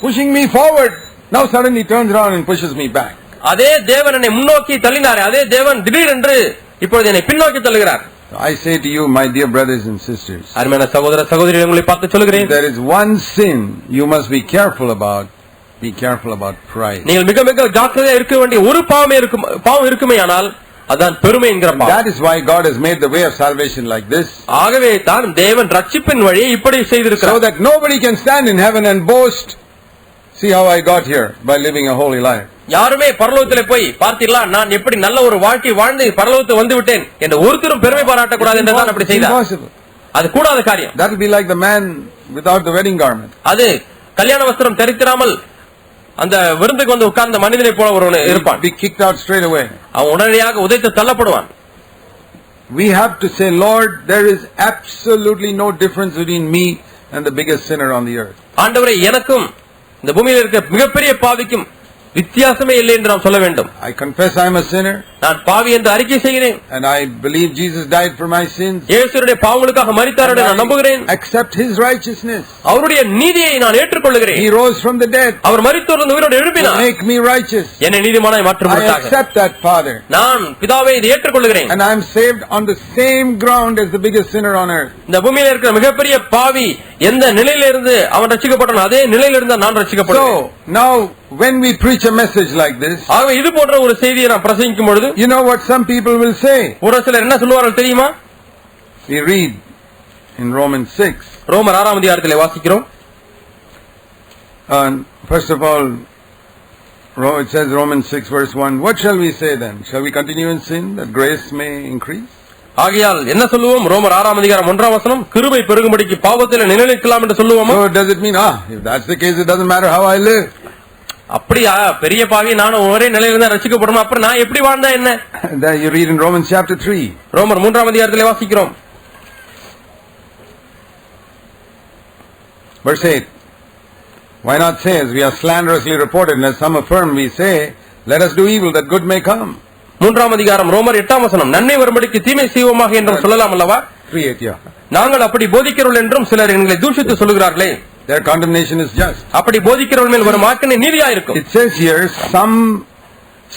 pushing me forward now suddenly turns around and pushes me back. அதே தேவன் என்னை முன்னோக்கி தள்ளினாரே அதே தேவன் திடீரென்று இப்பொழுது என்னை பின்னோக்கி தள்ளுகிறார். I say to you, my dear brothers and sisters, அருமையான சகோதர சகோதரிகளே, உங்களை பார்த்து சொல்கிறேன், there is one sin you must be careful about. Be careful about pride. நீங்கள் மிக மிக ஜாக்கிரதையா இருக்க வேண்டிய ஒரு பாவம் இருக்குமேயானால் அதான் பெருமை என்கிற பாவம். That is why God has made the way of salvation like this. ஆகவே தான் தேவன் ரட்சிப்பின் வழியை இப்படி செய்திருக்கிறார். So that nobody can stand in heaven and boast, see how I got here by living a holy life. யாருமே பரலோகத்திலே போய் பார்த்தீங்களா நான் எப்படி நல்ல ஒரு வாழ்க்கை வாழ்ந்து பரலோகத்துக்கு வந்து விட்டேன் என்று ஒருத்தரும் பெருமை பாராட்டக்கூடாது என்று தான் அப்படி செய்தார். அது கூடாத காரியம். That will be like the man without the wedding garment. அது கல்யாண வஸ்திரம் தரித்திராமல் அந்த விருந்துக்கு வந்து உட்கார்ந்த மனிதனை போல ஒருவன் இருப்பான். Be kicked out straight away. அவன் உடனடியாக உதைத்து தள்ளப்படுவான். We have to say, Lord, there is absolutely no difference between me and the biggest sinner on the earth. ஆண்டவரே, எனக்கும் இந்த பூமியில் இருக்க மிகப்பெரிய பாவிக்கும் வித்தியாசமே இல்லை என்று நாம் சொல்ல வேண்டும். I confess I am a sinner. நான் பாவி என்று அறிக்கை செய்கிறேன். And I believe Jesus died for my sins. இயேசுவுடைய பாவங்களுக்காக மரித்தார் என்று நான் நம்புகிறேன். Accept his righteousness. அவருடைய நீதியை நான் ஏற்றுக்கொள்கிறேன். He rose from the dead. அவர் மரித்தோரிலிருந்து உயிரோடு எழுப்பினார். Make me righteous. என்னை நீதிமானாய் மாற்றும்படியாக. I accept that, Father. நான் பிதாவே இதை ஏற்றுக்கொள்கிறேன். And I am saved on the same ground as the biggest sinner on earth. இந்த பூமியில் இருக்கிற மிகப்பெரிய பாவி எந்த நிலையிலிருந்து அவன் ரட்சிக்கப்பட்டானோ அதே நிலையிலிருந்து நான் ரட்சிக்கப்படுவேன். So now when we preach a message like this, ஆகவே இது போன்ற ஒரு செய்தியை நான் பிரசங்கிக்கும் பொழுது, you know what some people will say? ஒரு சிலர் என்ன சொல்வார்கள் தெரியுமா? We read in Romans 6. ரோமர் 6ஆம் அதிகாரத்திலே வாசிக்கிறோம். First of all, it says Romans 6 verse 1, what shall we say then? Shall we continue in sin that grace may increase? ஆகையால் என்ன சொல்லுவோம்? ரோமர் 6ஆம் அதிகாரம் 1ஆம் வசனம், கிருபை பெருகும்படிக்கு பாவத்தில் நிலைநிற்கலாம் என்று சொல்லுவோமா? So does it mean, if that's the case, it doesn't matter how I live? அப்படியா, பெரிய பாவி நானும் ஒரே நிலையில தான் ரட்சிக்கப்படணும், அப்புறம் நான் எப்படி வாழ்ந்தா என்ன? That you read in Romans chapter 3. ரோமர் 3ஆம் அதிகாரத்திலே வாசிக்கிறோம். Verse 8. Why not say, as we are slanderously reported, and as some affirm, we say, let us do evil that good may come. 3ஆம் அதிகாரம் ரோமர் 8ஆம் வசனம், நன்மை வரும்படிக்கு தீமை செய்வோமாக என்றும் சொல்லலாம் அல்லவா? 3:8, yeah. நாங்கள் அப்படி போதிக்கிறோம் என்றும் சிலர் எங்களை தூஷித்து சொல்லுகிறார்களே. Their condemnation is just. அப்படி போதிக்கிறவர்கள் மேல் வரும் ஆக்கினை நீதியா இருக்கும். It says here, some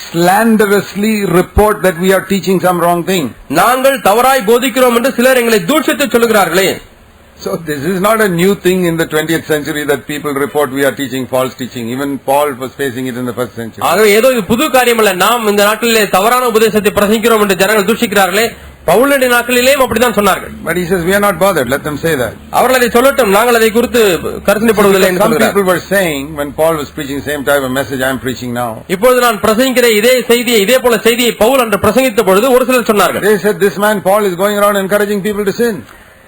slanderously report that we are teaching some wrong thing. நாங்கள் தவறாய் போதிக்கிறோம் என்று சிலர் எங்களை தூஷித்து சொல்லுகிறார்களே. So this is not a new thing in the 20th century that people report we are teaching false teaching. Even Paul was facing it in the first century. ஆகவே ஏதோ இது புது காரியம் அல்ல. நாம் இந்த நாட்டிலே தவறான உபதேசத்தை பிரசங்கிக்கிறோம் என்று ஜனங்கள் தூஷிக்கிறார்களே. பவுலுடைய நாட்களிலேயும் அப்படிதான் சொன்னார்கள். But he says we are not bothered. Let them say that. அவர்கள் அதை சொல்லட்டும், நாங்கள் அதை குறித்து கருத்துப்படுவதில்லை என்று Some சொல்கிறார்கள். people were saying when Paul was preaching the same type of message I am preaching now. இப்பொழுது நான் பிரசங்கிக்கிற இதே செய்தியை இதே போல செய்தியை பவுல் அன்று பிரசங்கித்த பொழுது ஒரு சிலர் சொன்னார்கள். They said this man Paul is going around encouraging people to sin.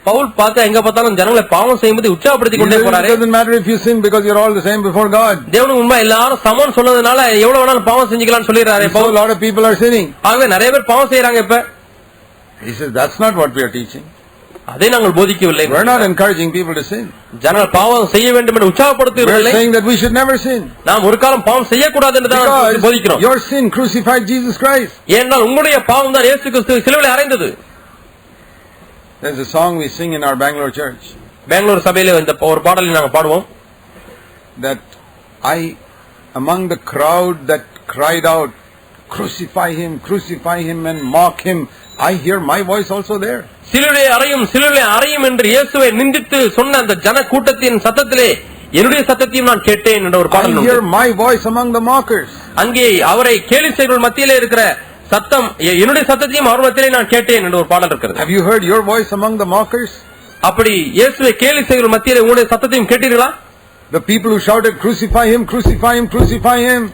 Pavul பார்த்தா எங்க பார்த்தாலும் ஜனங்களை பாவம் செய்யும்போது உற்சாகப்படுத்திக் கொண்டே போறாரு. It doesn't matter if you sin because you are all the same before God. தேவனுக்கு முன்பா எல்லாரும் சமம் சொன்னதுனால எவ்வளவு வேணாலும் பாவம் செஞ்சுக்கலாம்னு சொல்லிடுறாரு. So a lot of people are sinning. ஆகவே நிறைய பேர் பாவம் செய்யறாங்க. இப்ப he says that's not what we are teaching. அதை நாங்கள் போதிக்கவில்லை. We are not encouraging people to sin. ஜனங்கள் பாவம் செய்ய வேண்டும் என்று உற்சாகப்படுத்துகிறோம். We are saying that we should never sin. நாம் ஒரு காலம் பாவம் செய்யக்கூடாது என்று தான் போதிக்கிறோம். Your sin crucified Jesus Christ. ஏனென்றால் உங்களுடைய பாவம் தான் இயேசு கிறிஸ்து சிலுவையில் அறைந்தது. There's a song we sing in our Bangalore church. Bangalore சபையில இந்த ஒரு பாடலை நாங்கள் பாடுவோம். That I among the crowd that cried out, crucify him and mock him, I hear my voice also there. சிலுவையை அறையும் என்று இயேசுவை நிந்தித்து சொன்ன அந்த ஜன கூட்டத்தின் சத்தத்திலே என்னுடைய சத்தத்தையும் நான் கேட்டேன் என்ற ஒரு பாடல் உண்டு. I hear my voice among the mockers. அங்கே அவரை கேலி செய்கிறவர்கள் மத்தியிலே இருக்கிற சத்தம் என்னுடைய சத்தத்தையும் அவர் மத்தியிலே நான் கேட்டேன் என்ற ஒரு பாடல் இருக்கிறது. Have you heard your voice among the mockers? அப்படி இயேசுவை கேலி செய்கிறவர்கள் மத்தியிலே உங்களுடைய சத்தத்தையும் கேட்டீர்களா? The people who shouted, crucify him, crucify him, crucify him.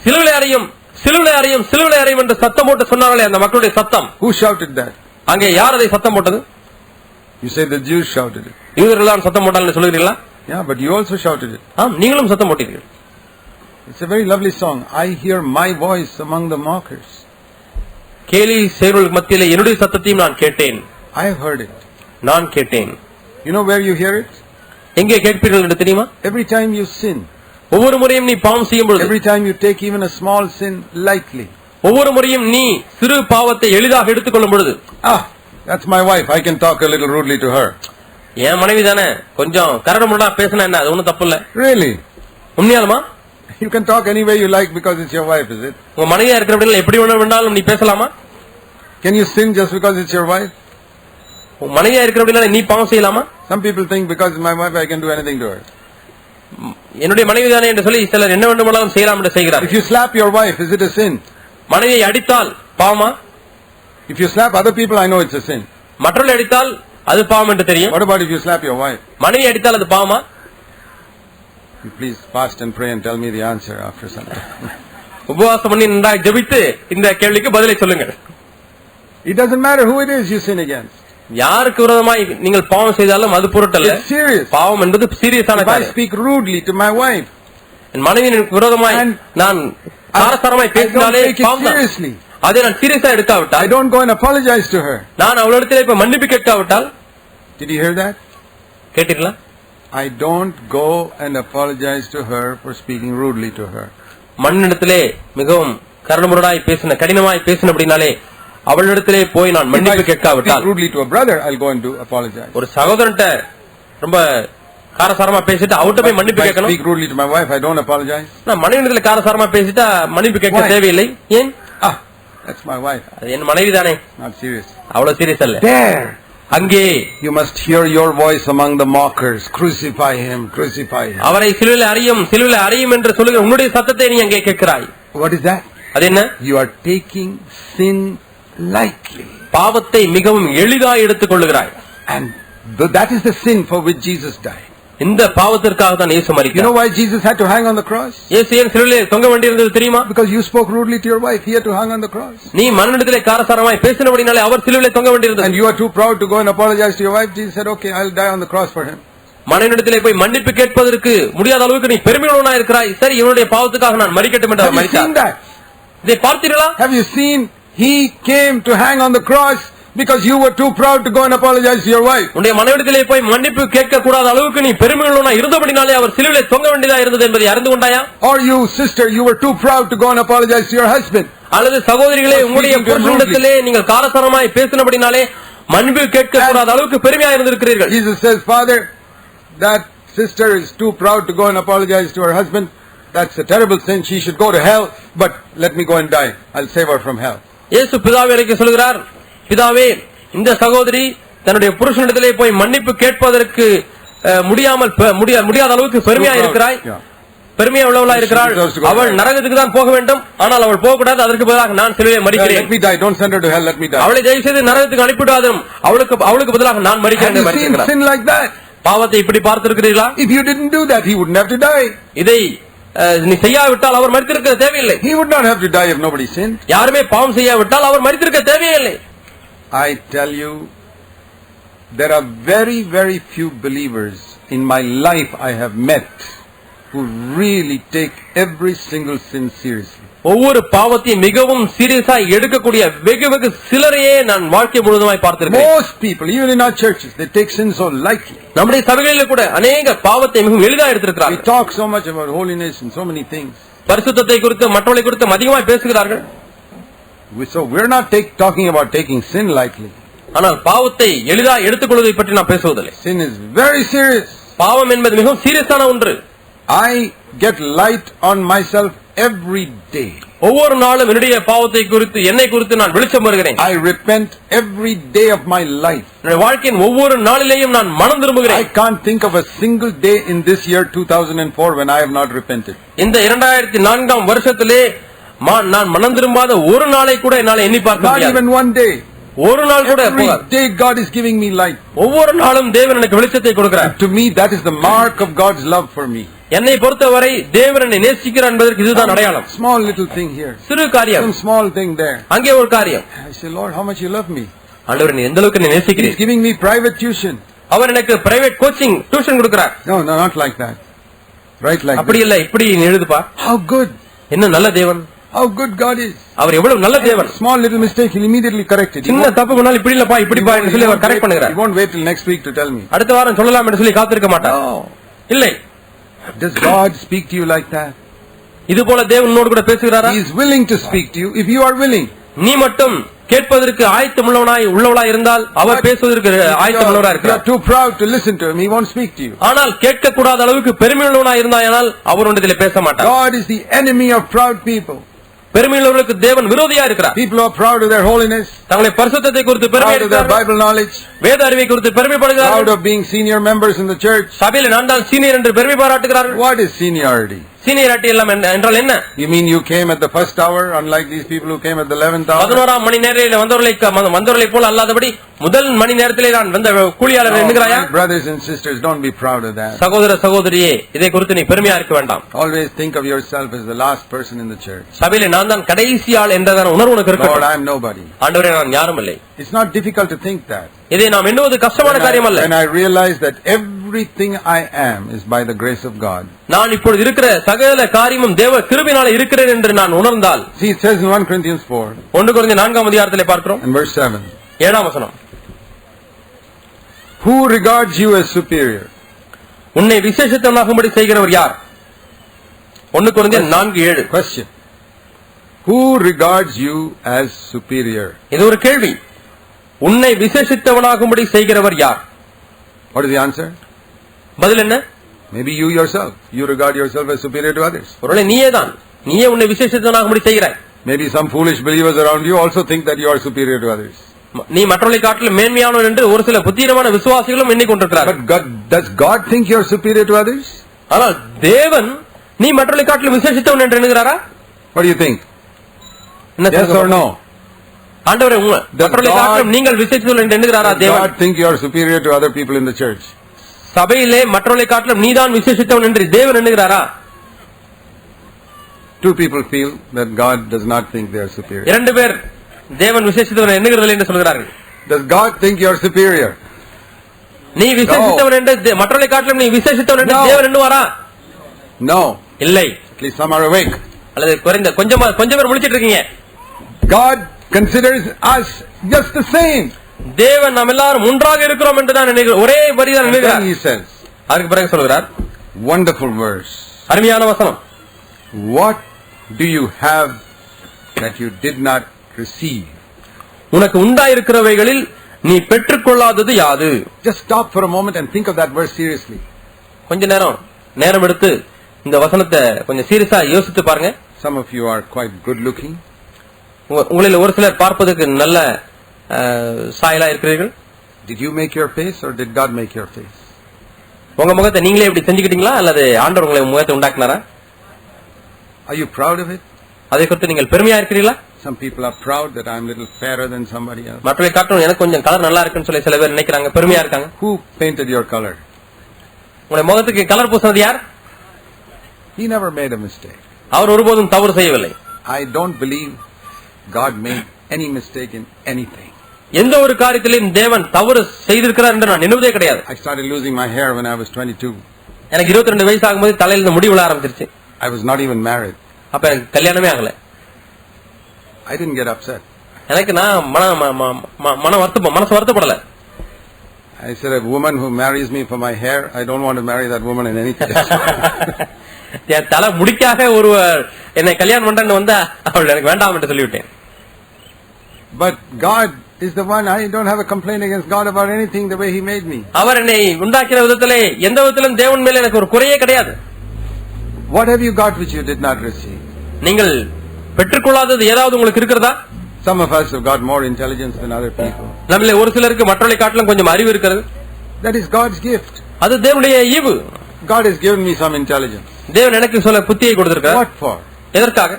சிலுவையை அறையும் என்று சத்தம் போட்டு சொன்னார்களே அந்த மக்களுடைய சத்தம். Who shouted that? அங்கே யார் அதை சத்தம் போட்டது? You say the Jews shouted it. யூதர்கள் சத்தம் போட்டாங்கன்னு சொல்லுகிறீர்களா? Yeah, but you also shouted it. நீங்களும் சத்தம் போட்டீர்கள். It's a very lovely song. I hear my voice among the mockers. கேலி செய்கிறவர்கள் மத்தியிலே என்னுடைய சத்தத்தையும் நான் கேட்டேன். I have heard it. நான் கேட்டேன். You know where you hear it? எங்கே கேட்பீர்கள் என்று தெரியுமா? Every time you sin. ஒவ்வொரு முறையும் நீ பாவம் செய்யும் பொழுது, every time you take even a small sin lightly. ஒவ்வொரு முறையும் நீ சிறு பாவத்தை எளிதாக எடுத்துக்கொள்ளும் பொழுது, that's my wife, I can talk a little rudely to her. என் மனைவி தானே, கொஞ்சம் கரடுமுரடா பேசினா என்ன, அது ஒண்ணும் தப்பு இல்ல. Really? உண்மையாலுமா? You can talk any way you like because it's your wife, is it? உங்க மனைவியா இருக்கிறவங்க எப்படி வேணாலும் நீ பேசலாமா? Can you sin just because it's your wife? உங்க மனைவியா இருக்கிறவங்க நீ பாவம் செய்யலாமா? Some people think because it's my wife I can do anything to her. என்னுடைய மனைவி தானே என்று சொல்லி சிலர் என்ன வேண்டுமானாலும் செய்யலாம் என்று செய்கிறார். If you slap your wife, is it a sin? மனைவியை அடித்தால் பாவமா? If you slap other people, I know it's a sin. மற்றவர்களை அடித்தால் அது பாவம் என்று தெரியும். What about if you slap your wife? மனைவி அடித்தால் அது பாவமா? You please fast and pray and tell me the answer after Sunday. உபவாசம் பண்ணி நன்றாக ஜெபித்து இந்த கேள்விக்கு பதிலை சொல்லுங்கள். It doesn't matter who it is you sin against. யாருக்கு விரோதமாய் நீங்கள் பாவம் செய்தாலும் அது பொருட்டல்ல. பாவம் என்பது சீரியஸான காரியம். I speak rudely to my wife. என் மனைவிக்கு விரோதமாய் நான் காரசாரமாய் பேசினாலே பாவம். அதை நான் சீரியஸா எடுக்காவிட்டால், I don't go and apologize to her. நான் அவளிடத்திலே இப்ப மன்னிப்பு கேட்காவிட்டால், did you hear that? கேட்டீர்களா? I don't go and apologize to her for speaking rudely to her. மண்ணிடத்திலே மிகவும் கரடுமுரடாய் பேசின, கடினமாய் பேசினபடினாலே அவளிடத்திலே போய் நான் மன்னிப்பு கேட்காவிட்டால், rudely to a brother I'll go and do apologize. ஒரு சகோதரன்ட்ட ரொம்ப காரசாரமா பேசிட்டு அவர்ட்ட போய் மன்னிப்பு கேட்கணும். Speak rudely to my wife, I don't apologize. நான் மனைவியிடத்துல காரசாரமா பேசிட்டா மன்னிப்பு கேட்க தேவையில்லை. ஏன்? That's my wife. என் மனைவி தானே. Not serious. அவ்வளவு சீரியஸ் அல்ல. There. அங்கே you must hear your voice among the mockers. Crucify him, crucify him. அவரை சிலுவையில் அறையும் என்று சொல்லுகிற உன்னுடைய சத்தத்தை நீ அங்கே கேட்கிறாய். What is that? அது என்ன? You are taking sin lightly. பாவத்தை மிகவும் எளிதாய் எடுத்துக் கொள்ளுகிறாய். And that is the sin for which Jesus died. இந்த பாவத்திற்காக தான் இயேசு மரித்தார். You know why Jesus had to hang on the cross? இயேசு ஏன் சிலுவையில் தொங்க வேண்டியிருந்தது தெரியுமா? Because you spoke rudely to your wife, he had to hang on the cross. நீ மண்ணிடத்திலே காரசாரமாய் பேசினபடினாலே அவர் சிலுவையில் தொங்க வேண்டியிருந்தது. And you are too proud to go and apologize to your wife. Jesus said, okay, I'll die on the cross for him. மனைவியிடத்திலே போய் மன்னிப்பு கேட்பதற்கு முடியாத அளவுக்கு நீ பெருமையுள்ளவனாய் இருக்கிறாய். சரி, இவனுடைய பாவத்துக்காக நான் மரிக்கட்டும் என்று அவர் மரித்தார். இதை பார்த்தீர்களா? Have you seen he came to hang on the cross because you were too proud to go and apologize to your wife? உன்னுடைய மனைவியிடத்திலே போய் மன்னிப்பு கேட்க கூடாத அளவுக்கு நீ பெருமையுள்ளவனாய் இருந்தபடினாலே அவர் சிலுவையில் தொங்க வேண்டியதா இருந்தது என்பதை அறிந்து கொண்டாயா? Or you sister, you were too proud to go and apologize to your husband? அல்லது சகோதரிகளே, உங்களுடைய புருஷனிடத்திலே நீங்கள் காரசாரமாய் பேசினபடினாலே மன்னிப்பு கேட்க கூடாத அளவுக்கு பெருமையா இருந்திருக்கிறீர்கள். Jesus says, Father, that sister is too proud to go and apologize to her husband. That's a terrible sin. She should go to hell, but let me go and die. I'll save her from hell. இயேசு பிதாவிற்கு சொல்கிறார், பிதாவே, இந்த சகோதரி தன்னுடைய புருஷனிடத்திலே போய் மன்னிப்பு கேட்பதற்கு முடியாத அளவுக்கு பெருமையா இருக்கிறாய், பெருமையா உள்ளவளா இருக்கிறாள். அவள் நரகத்துக்கு தான் போக வேண்டும், ஆனால் அவள் போக கூடாது. அதற்கு பதிலாக நான் சிலுவையை மரிக்கிறேன். Let me die. Don't send her to hell. Let me die. அவளை தயவு செய்து நரகத்துக்கு அனுப்பிவிடாதும், அவளுக்கு பதிலாக நான் மரிக்கிறேன். Have you seen sin like that? பாவத்தை இப்படி பார்த்திருக்கிறீர்களா? If you didn't do that, he wouldn't have to die. இதை நீ செய்யாவிட்டால் அவர் மரித்திருக்க தேவையில்லை. He would not have to die if nobody sinned. யாருமே பாவம் செய்யாவிட்டால் அவர் மரித்திருக்க தேவையில்லை. I tell you, there are very, very few believers in my life I have met who really take every single sin seriously. ஒவ்வொரு பாவத்தையும் மிகவும் சீரியஸா எடுக்கக்கூடிய வெகு சிலரையே நான் வாழ்க்கை முழுவதுமாய் பார்த்திருக்கிறேன். Most people, even in our churches, they take sin so lightly. நம்முடைய சபைகளில் கூட அநேக பாவத்தை மிகவும் எளிதா We எடுத்திருக்கிறார்கள். talk so much about holiness and so many things. பரிசுத்தத்தை குறித்து மற்றவர்களை குறித்து அதிகமாய் பேசுகிறார்கள். So we're not talking about taking sin lightly. ஆனால் பாவத்தை எளிதா எடுத்துக்கொள்வதை பற்றி நான் பேசுவதில்லை. Sin is very serious. பாவம் என்பது மிகவும் சீரியஸான ஒன்று. I get light on myself every day. ஒவ்வொரு நாளும் என்னுடைய பாவத்தை குறித்து என்னை குறித்து நான் வெளிச்சம் வருகிறேன். I repent every day of my life. என்னுடைய வாழ்க்கையின் ஒவ்வொரு நாளிலேயும் நான் மனம் திரும்புகிறேன். I can't think of a single day in this year 2004 when I have not repented. இந்த 2004ஆம் வருஷத்திலே நான் மனம் திரும்பாத ஒரு நாளை கூட என்னால் எண்ணி பார்க்க Not முடியாது. even one day. ஒரு நாள் கூட Every day God is giving me light. ஒவ்வொரு நாளும் தேவன் எனக்கு வெளிச்சத்தை கொடுக்கிறார். To me that is the mark of God's love for me. என்னை பொறுத்தவரை தேவன் என்னை நேசிக்கிறார் என்பதற்கு இதுதான் அடையாளம். Small little thing here. சிறு காரியம். Some small thing there. அங்கே ஒரு காரியம். I say, Lord, how much you love me. ஆண்டவரே நீ எந்த அளவுக்கு என்னை நேசிக்கிறீர். He's giving me private tuition. அவர் எனக்கு பிரைவேட் கோச்சிங் டியூஷன் கொடுக்கிறார். No, not like that. Right like அப்படி இல்ல இப்படி எழுதுப்பா. How good. என்ன நல்ல தேவன். How good God is. அவர் எவ்வளவு நல்ல தேவன். Small little mistake he'll immediately correct it. சின்ன தப்பு பண்ணாலும் இப்படி இல்லப்பா இப்படி பா என்று சொல்லி அவர் கரெக்ட் பண்ணுகிறார். He won't wait till next week to tell me. அடுத்த வாரம் சொல்லலாம் என்று சொல்லி காத்திருக்க மாட்டார். இல்லை. Does God speak to you like that? இது போல தேவன் உன்னோடு கூட பேசுகிறாரா? He is willing to speak to you if you are willing. நீ மட்டும் கேட்பதற்கு உள்ளவளாய் இருந்தால் அவர் பேசுவதற்கு ஆயத்தமுள்ளவராய் இருக்கிறார். You are too proud to listen to him. He won't speak to you. ஆனால் கேட்க கூடாத அளவுக்கு பெருமையுள்ளவனாய் இருந்தாயானால் அவர் உன்னிடத்திலே பேச மாட்டார். God is the enemy of proud people. பெருமையுள்ளவர்களுக்கு தேவன் விரோதியா இருக்கிறார். People who are proud of their holiness, தங்களுடைய பரிசுத்தத்தை குறித்து பெருமை proud of their Bible knowledge, வேத அறிவை குறித்து பெருமைப்படுகிறார்கள். proud of being senior members in the church. சபையில் நான் தான் சீனியர் என்று பெருமை பாராட்டுகிறார்கள். What is seniority? சீனியரிட்டி எல்லாம் என்றால் என்ன? You mean you came at the first hour unlike these people who came at the 11th hour? 11ஆம் மணி நேரத்தில் வந்தவர்களை போல அல்லாதபடி முதல் மணி நேரத்திலே நான் வந்த கூலியாளர் என்கிறாயா? Brothers and sisters, don't be proud of that. சகோதர சகோதரியே இதை குறித்து நீ பெருமையா இருக்க வேண்டாம். Always think of yourself as the last person in the church. சபையிலே நான் தான் கடைசி ஆள் என்றதான உணர்வு உனக்கு இருக்கட்டும். Lord, I am nobody. ஆண்டவரே நான் யாரும் இல்லை. It's not difficult to think that. இதை நாம் எண்ணுவது கஷ்டமான காரியம் அல்ல. When I realize that everything I am is by the grace of God. நான் இப்பொழுது இருக்கிற சகல காரியமும் தேவ கிருபையினாலே இருக்கிறேன் என்று நான் உணர்ந்தால். See, it says in 1 Corinthians 4. 1 கொரிந்தியர் 4ஆம் அதிகாரத்திலே பார்க்கிறோம். And verse 7. 7ஆம் வசனம். Who regards you as superior? உன்னை விசேஷித்தவனாகும்படி செய்கிறவர் யார்? 1 கொரிந்தியர் 4:7. Question. Who regards you as superior? இது ஒரு கேள்வி. உன்னை விசேஷித்தவனாகும்படி செய்கிறவர் யார்? What is the answer? பதில் என்ன? Maybe you yourself. You regard yourself as superior to others. ஒருவேளை நீயே உன்னை விசேஷித்தவனாகும்படி செய்கிறாய். Maybe some foolish believers around you also think that you are superior to others. நீ மற்றவர்களை காட்டிலும் மேன்மையானவன் என்று ஒரு சில புத்தீனமான விசுவாசிகளும் எண்ணிக்கொண்டிருக்கிறார்கள். But does God think you are superior to others? ஆனால் தேவன் நீ மற்றவர்களை காட்டிலும் விசேஷித்தவன் என்று எண்ணுகிறாரா? What do you think? Yes or no? ஆண்டவரே மற்றவர்களை காட்டிலும் நீங்கள் விசேஷித்தவன் என்று எண்ணுகிறாரா தேவன்? God think you are superior to other people in the church? சபையிலே மற்றவர்களை காட்டிலும் நீதான் விசேஷித்தவன் என்று தேவன் எண்ணுகிறாரா? Two people feel that God does not think they are superior. இரண்டு பேர் தேவன் விசேஷித்தவன் எண்ணுகிறதில்லை என்று சொல்கிறார்கள். Does God think you are superior? நீ விசேஷித்தவன் என்று மற்றவர்களை காட்டிலும் நீ விசேஷித்தவன் என்று தேவன் எண்ணுவாரா? No. இல்லை. At least some are awake. அல்லது கொஞ்சம் பேர் முழிச்சிட்டு இருக்கீங்க. God considers us just the same. தேவன் நாம் எல்லாரும் ஒன்றாக இருக்கிறோம் என்று தான் நினைக்கிறார். ஒரே வரி தான் நினைக்கிறார். He says. அதுக்கு பிறகு சொல்கிறார். Wonderful verse. அருமையான வசனம். What do you have that you did not receive? உனக்கு உண்டாயிருக்கிறவைகளில் நீ பெற்றுக்கொள்ளாதது யாது? Just stop for a moment and think of that verse seriously. கொஞ்ச நேரம் எடுத்து இந்த வசனத்தை கொஞ்சம் சீரியஸா யோசித்து பாருங்க. Some of you are quite good looking. உங்களில் ஒரு சிலர் பார்ப்பதற்கு நல்ல சாயலா இருக்கிறீர்கள். Did you make your face or did God make your face? உங்க முகத்தை நீங்களே இப்படி செஞ்சுக்கிட்டீங்களா அல்லது ஆண்டவர் உங்களை முகத்தை உண்டாக்குனாரா? Are you proud of it? அதை குறித்து நீங்கள் பெருமையா இருக்கிறீங்களா? Some people are proud that I am little fairer than somebody else. மற்றவரை காட்டும் எனக்கு கொஞ்சம் கலர் நல்லா இருக்குன்னு சொல்லி சில பேர் நினைக்கிறாங்க, பெருமையா இருக்காங்க. Who painted your color? உங்களுடைய முகத்துக்கு கலர் பூசினது யார்? He never made a mistake. அவர் ஒருபோதும் தவறு செய்யவில்லை. I don't believe God made any mistake in anything. எந்த ஒரு காரியத்திலும் தேவன் தவறு செய்திருக்கிறார் என்று நான் நினைவதே கிடையாது. I started losing my hair when I was 22. எனக்கு 22 வயசு ஆகும்போது தலையில இருந்து முடி விழ ஆரம்பிச்சிருச்சு. I was not even married. அப்ப எனக்கு கல்யாணமே ஆகல. I didn't get upset. எனக்கு நான் மனசு வருத்தப்படல. I said, a woman who marries me for my hair, I don't want to marry that woman in any case. என் தலை முடிக்காக ஒருவர் என்னை கல்யாணம் பண்றேன்னு வந்தா அவள் எனக்கு வேண்டாம் என்று சொல்லிவிட்டேன். But God is the one. I don't have a complaint against God about anything the way He made me. அவர் என்னை உண்டாக்கின விதத்திலே எந்த விதத்திலும் தேவன் மேல எனக்கு ஒரு குறையே கிடையாது. What have you got which you did not receive? நீங்கள் பெற்றுக்கொள்ளாதது ஏதாவது உங்களுக்கு இருக்கிறதா? Some of us have got more intelligence than other people. நம்மள ஒரு சிலருக்கு மற்றவர்களை காட்டிலும் கொஞ்சம் அறிவு இருக்கிறது. That is God's gift. அது தேவனுடைய ஈவு. God has given me some intelligence. தேவன் எனக்கு சொல்ல புத்தியை கொடுத்திருக்கிறார். What for? எதற்காக?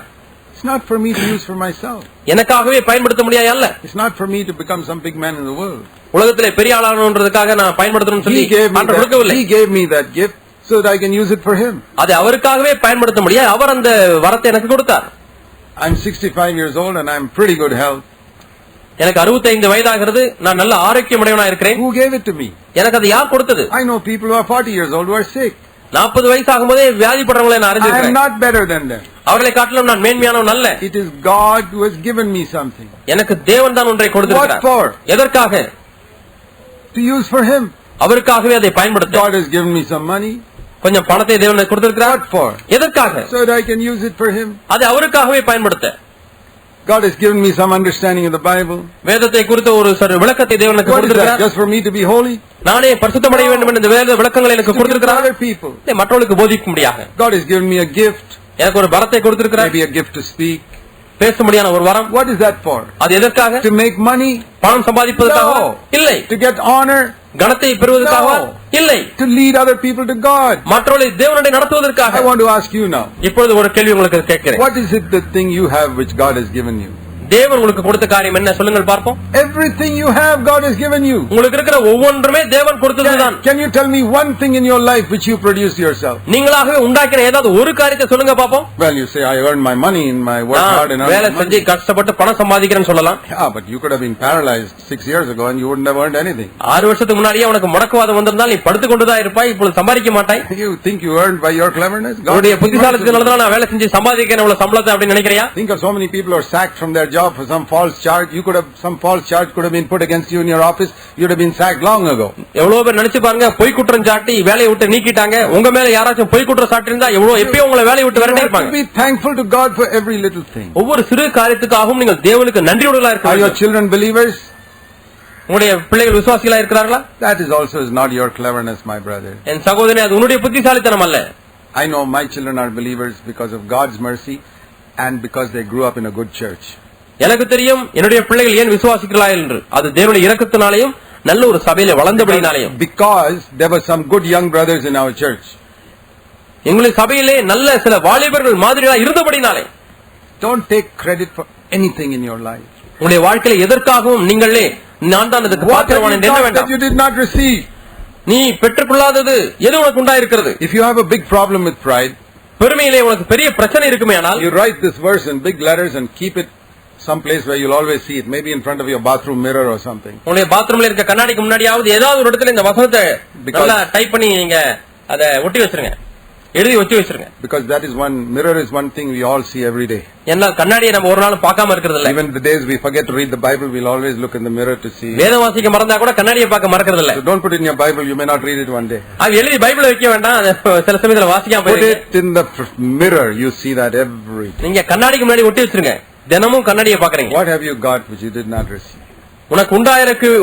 It's not for me to use for myself. எனக்காகவே பயன்படுத்த முடியாது அல்ல. It's not for me to become some big man in the world. உலகத்திலே பெரிய ஆளாகணும்ன்றதுக்காக நான் பயன்படுத்தணும்னு சொல்லி ஆண்டவர் கொடுக்கவில்லை. He gave me that gift so that I can use it for Him. அது அவருக்காகவே பயன்படுத்த முடியாது. அவர் அந்த வரத்தை எனக்கு கொடுத்தார். I'm 65 years old and I'm pretty good health. எனக்கு 65 வயதாகிறது. நான் நல்ல ஆரோக்கியமுடையவனா இருக்கிறேன். Who gave it to me? எனக்கு அது யார் கொடுத்தது? I know people who are 40 years old who are sick. 40 வயசு ஆகும்போதே வியாதிப்படுறவங்களை நான் அறிஞ்சிருக்கிறேன். I am not better than them. அவர்களை காட்டிலும் நான் மேன்மையானவன் அல்ல. It is God who has given me something. எனக்கு தேவன் தான் ஒன்றை கொடுத்திருக்கிறார். What for? எதற்காக? To use for Him. அவருக்காகவே அதை பயன்படுத்த. God has given me some money. கொஞ்சம் பணத்தை தேவன் எனக்கு கொடுத்திருக்கிறார். What for? எதற்காக? So that I can use it for Him. அதை அவருக்காகவே பயன்படுத்த. God has given me some understanding of the Bible. வேதத்தை குறித்த ஒரு விளக்கத்தை தேவன் எனக்கு கொடுத்திருக்கிறார். Just for me to be holy. நானே பரிசுத்தமடைய வேண்டும் என்ற இந்த வேத விளக்கங்களை எனக்கு கொடுத்திருக்கிறார். மற்றவர்களுக்கு போதிக்கும்படியாக. God has given me a gift. எனக்கு ஒரு வரத்தை கொடுத்திருக்கிறார். Maybe a gift to speak. பேசும்படியான ஒரு வரம். What is that for? அது எதற்காக? To make money? பணம் சம்பாதிப்பதற்காக? இல்லை. To get honor? கனத்தை பெறுவதற்காக? இல்லை. To lead other people to God? மற்றவர்களை தேவனுடைய நடத்துவதற்காக? I want to ask you now. இப்பொழுது ஒரு கேள்வி உங்களுக்கு கேட்கிறேன். What is it the thing you have which God has given you? தேவன் உங்களுக்கு கொடுத்த காரியம் என்ன சொல்லுங்கள் பார்ப்போம். Everything you have God has given you. உங்களுக்கு இருக்கிற ஒவ்வொன்றுமே தேவன் கொடுத்ததுதான். Can you tell me one thing in your life which you produced yourself? நீங்களாகவே உண்டாக்கின ஏதாவது ஒரு காரியத்தை சொல்லுங்க பாப்போம். Well, you say I earned my money in my work hard and வேலை செஞ்சு கஷ்டப்பட்டு பணம் சம்பாதிக்கிறேன்னு சொல்லலாம். Yeah, but you could have been paralyzed 6 years ago and you wouldn't have earned anything. 6 வருஷத்துக்கு முன்னாடியே உனக்கு முடக்குவாதம் வந்திருந்தால் நீ படுத்து கொண்டு தான் இருப்பாய். இப்பொழுது சம்பாதிக்க மாட்டாய். You think you earned by your cleverness? உன்னுடைய புத்திசாலித்தனத்தால தான் நான் வேலை செஞ்சு சம்பாதிக்கிறேன் இவ்வளவு சம்பளத்தை அப்படி நினைக்கிறியா? Think of so many people are sacked from their job for some false charge. You could have some false charge could have been put against you in your office. You would have been sacked long ago. எவ்வளவு பேர் நினைச்சு பாருங்க, பொய் குற்றம் சாட்டி வேலையை விட்டு நீக்கிட்டாங்க. உங்க மேல யாராச்சும் பொய் குற்றம் சாட்டி இருந்தா எவ்வளவு எப்பயும் உங்களை வேலையை விட்டு விரட்டி இருப்பாங்க. Be thankful to God for every little thing. ஒவ்வொரு சிறு காரியத்துக்காகவும் நீங்கள் தேவனுக்கு நன்றியுள்ளவர்களாக இருக்க வேண்டும். Are your children believers? உங்களுடைய பிள்ளைகள் விசுவாசிகளா இருக்கிறார்களா? That is also not your cleverness, my brother. என் சகோதரனே, அது உன்னுடைய புத்திசாலித்தனம் அல்ல. I know my children are believers because of God's mercy and because they grew up in a good church. எனக்கு தெரியும் என்னுடைய பிள்ளைகள் ஏன் விசுவாசிக்கிறார்கள் என்று. அது தேவனுடைய இரக்கத்தினாலேயும் நல்ல ஒரு சபையில வளர்ந்தபடினாலேயும். Because there were some good young brothers in our church. எங்களுடைய சபையிலே நல்ல சில வாலிபர்கள் மாதிரியா இருந்தபடினாலே. Don't take credit for anything in your life. உங்களுடைய வாழ்க்கையில எதற்காகவும் நீங்களே நான் தான் அதுக்கு பாத்திரவான் என்று எண்ண வேண்டாம். You did not receive. நீ பெற்றுக்கொள்ளாதது எது உனக்கு உண்டாயிருக்கிறது? If you have a big problem with pride, பெருமையிலே உனக்கு பெரிய பிரச்சனை இருக்குமேயானால், you write this verse in big letters and keep it some place where you'll always see it, maybe in front of your bathroom mirror or something. உங்களுடைய பாத்ரூம்ல இருக்க கண்ணாடிக்கு முன்னாடியாவது ஏதாவது ஒரு இடத்துல இந்த வசனத்தை நல்லா டைப் பண்ணி நீங்க அத ஒட்டி வச்சிருங்க, எழுதி ஒட்டி வச்சிருங்க. Because that is one mirror is one thing we all see every day. ஏன்னா கண்ணாடியை நம்ம ஒரு நாளும் பார்க்காம இருக்கிறது இல்ல. Even the days we forget to read the Bible, we'll always look in the mirror to see. வேதம் வாசிக்க மறந்தா கூட கண்ணாடியை பார்க்க மறக்கிறது இல்ல. So don't put it in your Bible, you may not read it one day. அது எழுதி பைபிள்ல வைக்க வேண்டாம், சில சமயத்துல வாசிக்காம போயிடுங்க. Put it in the mirror, you see that every day. நீங்க கண்ணாடிக்கு முன்னாடி ஒட்டி வச்சிருங்க, தினமும் கண்ணாடியை பார்க்கறீங்க. What have you got which you did not receive? உனக்கு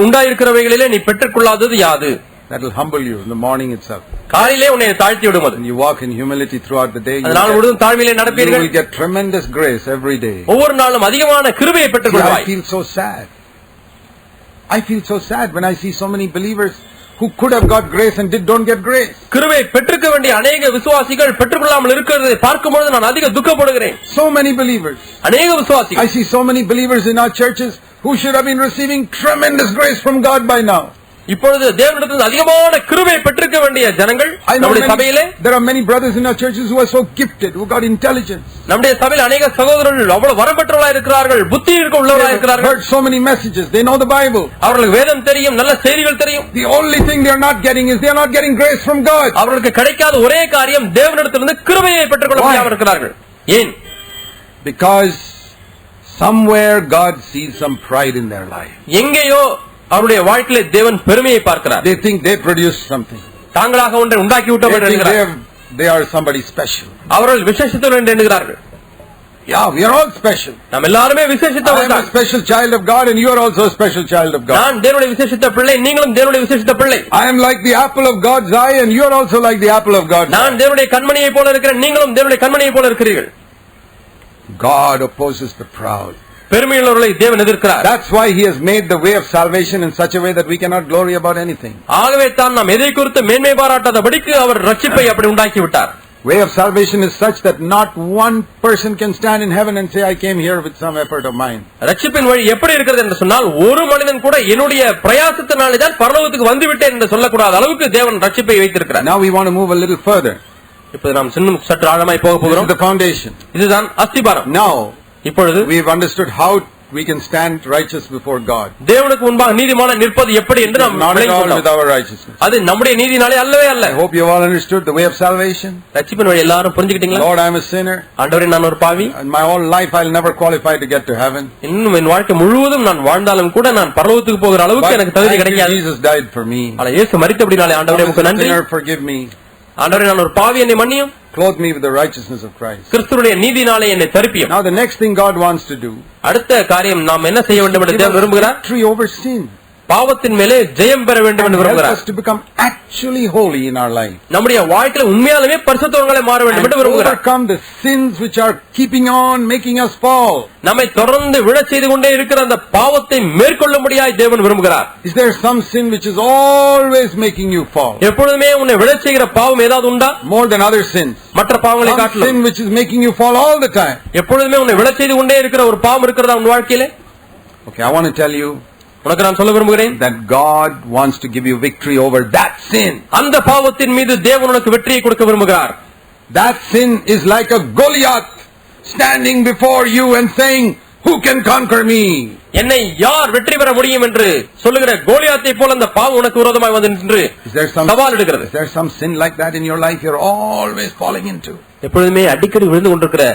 உண்டாயிருக்கிறவைகளிலே நீ பெற்றுக்கொள்ளாதது யாது? That will humble you in the morning itself. காலையிலே உன்னை தாழ்த்தி விடும். அது you walk in humility throughout the day. நாள் முழுவதும் தாழ்மையிலே நடப்பீர்கள். You will get tremendous grace every day. ஒவ்வொரு நாளும் அதிகமான கிருபையை பெற்றுக்கொள்வாய். I feel so sad. I feel so sad when I see so many believers who could have got grace and don't get grace. கிருபையை பெற்றுக்க வேண்டிய अनेक விசுவாசிகள் பெற்றுக்கொள்ளாமல் இருக்கிறதை பார்க்கும்போது நான் அதிக துக்கப்படுகிறேன். So many believers. अनेक விசுவாசிகள். I see so many believers in our churches who should have been receiving tremendous grace from God by now. இப்பொழுது தேவனிடத்தில் அதிகமான கிருபையை பெற்றுக்க வேண்டிய ஜனங்கள் நம்முடைய சபையிலே. There are many brothers in our churches who are so gifted, who got intelligence. நம்முடைய சபையில் अनेक சகோதரர்கள் அவ்வளவு வரம்பெற்றவர்களாக இருக்கிறார்கள், புத்தி உள்ளவர்களாக இருக்கிறார்கள். Heard so many messages, they know the Bible. அவர்களுக்கு வேதம் தெரியும், நல்ல செய்திகள் தெரியும். The only thing they are not getting is they are not getting grace from God. அவர்களுக்கு கிடைக்காத ஒரே காரியம் தேவனிடத்திலிருந்து கிருபையை பெற்றுக்கொள்ள முடியாமல் இருக்கிறார்கள். ஏன்? Because Somewhere God sees some pride in their life. எங்கேயோ அவருடைய வாழ்க்கையிலே தேவன் பெருமையை பார்க்கிறார். They think they produced something. தாங்களாக ஒன்றை உண்டாக்கி விட்டவர் என்கிறார்கள். They are somebody special. அவர்கள் விசேஷித்தவர் என்று எண்ணுகிறார்கள். Yeah, we are all special. நாம் எல்லாரும் விசேஷித்தவர்கள். I am a special child of God and you are also a special child of God. நான் தேவனுடைய விசேஷித்த பிள்ளை, நீங்களும் தேவனுடைய விசேஷித்த பிள்ளை. I am like the apple of God's eye and you are also like the apple of God's eye. நான் தேவனுடைய கண்மணியை போல இருக்கிறேன், நீங்களும் தேவனுடைய கண்மணியை போல இருக்கிறீர்கள். God opposes the proud. பெருமையுள்ளவர்களை தேவன் எதிர்க்கிறார். That's why he has made the way of salvation in such a way that we cannot glory about anything. ஆகவே தான் நாம் எதை குறித்து மேன்மை பாராட்டாதபடிக்கு அவர் ரட்சிப்பை அப்படி உண்டாக்கி விட்டார். Way of salvation is such that not one person can stand in heaven and say I came here with some effort of mine. ரட்சிப்பின் வழி எப்படி இருக்கிறது என்று சொன்னால் ஒரு மனிதன் கூட என்னுடைய பிரயாசத்தினாலே தான் பரலோகத்துக்கு வந்து விட்டேன் என்று சொல்லக்கூடாத அளவுக்கு தேவன் ரட்சிப்பை வைத்திருக்கிறார். Now we want to move a little further. இப்போது நாம் இன்னும் சற்று ஆழமாய் போக போகிறோம். This is the foundation. இதுதான் அஸ்திபாரம். Now இப்பொழுது we have understood how we can stand righteous before God. தேவனுக்கு முன்பாக நீதிமான நிற்பது எப்படி என்று நாம் with our righteousness. அது நம்முடைய நீதினாலே அல்லவே அல்ல. I hope you all understood the way of salvation. ரட்சிப்பின் வழி எல்லாரும் புரிஞ்சுக்கிட்டீங்களா? Lord, I am a sinner. ஆண்டவரே, நான் ஒரு பாவி. In my whole life I'll never qualify to get to heaven. இன்னும் என் வாழ்க்கை முழுவதும் நான் வாழ்ந்தாலும் கூட நான் பரலோகத்துக்கு போகிற அளவுக்கு எனக்கு தகுதி கிடைக்காது. Jesus died for me. ஆனால் இயேசு மரித்தபடினாலே ஆண்டவரே உமக்கு நன்றி. Forgive me. ஆண்டவரே, நான் ஒரு பாவி, என்னை மன்னியும். Clothe me with the righteousness of Christ. கிறிஸ்துவுடைய நீதினாலே என்னை தரிப்பியும். Now the next thing God wants to do, அடுத்த காரியம் நாம் என்ன செய்ய வேண்டும் என்று தேவன் விரும்புகிறார்? victory over sin. பாவத்தின் மேலே ஜெயம் பெற வேண்டும் என்று விரும்புகிறார். Help us to become actually holy in our life. நம்முடைய வாழ்க்கையில உண்மையாலுமே பரிசுத்தவர்களாய் மாற வேண்டும் என்று விரும்புகிறார். Overcome the sins which are keeping on making us fall. நம்மை தொடர்ந்து விழச் செய்து கொண்டே இருக்கிற அந்த பாவத்தை மேற்கொள்ளும்படியாய் தேவன் விரும்புகிறார். Is there some sin which is always making you fall? எப்பொழுதுமே உன்னை விழச் செய்கிற பாவம் ஏதாவது உண்டா? More than other sins. மற்ற பாவங்களை காட்டிலும் sin which is making you fall all the time. எப்பொழுதுமே உன்னை விழச் செய்து கொண்டே இருக்கிற ஒரு பாவம் இருக்கிறதா உன் வாழ்க்கையிலே? Okay, I want to tell you உனக்கு நான் சொல்ல விரும்புகிறேன் that God wants to give you victory over that sin. அந்த பாவத்தின் மீது தேவன் உனக்கு வெற்றியை கொடுக்க விரும்புகிறார். That sin is like a Goliath standing before you and saying, who can conquer me? என்னை யார் வெற்றி பெற முடியும் என்று சொல்லுகிற கோலியாத்தை போல அந்த பாவம் உனக்கு விரோதமாய் வந்து நின்று சவால் எடுக்கிறது. Is there some sin like that in your life you're always falling into? எப்பொழுதுமே அடிக்கடி விழுந்து கொண்டிருக்கிற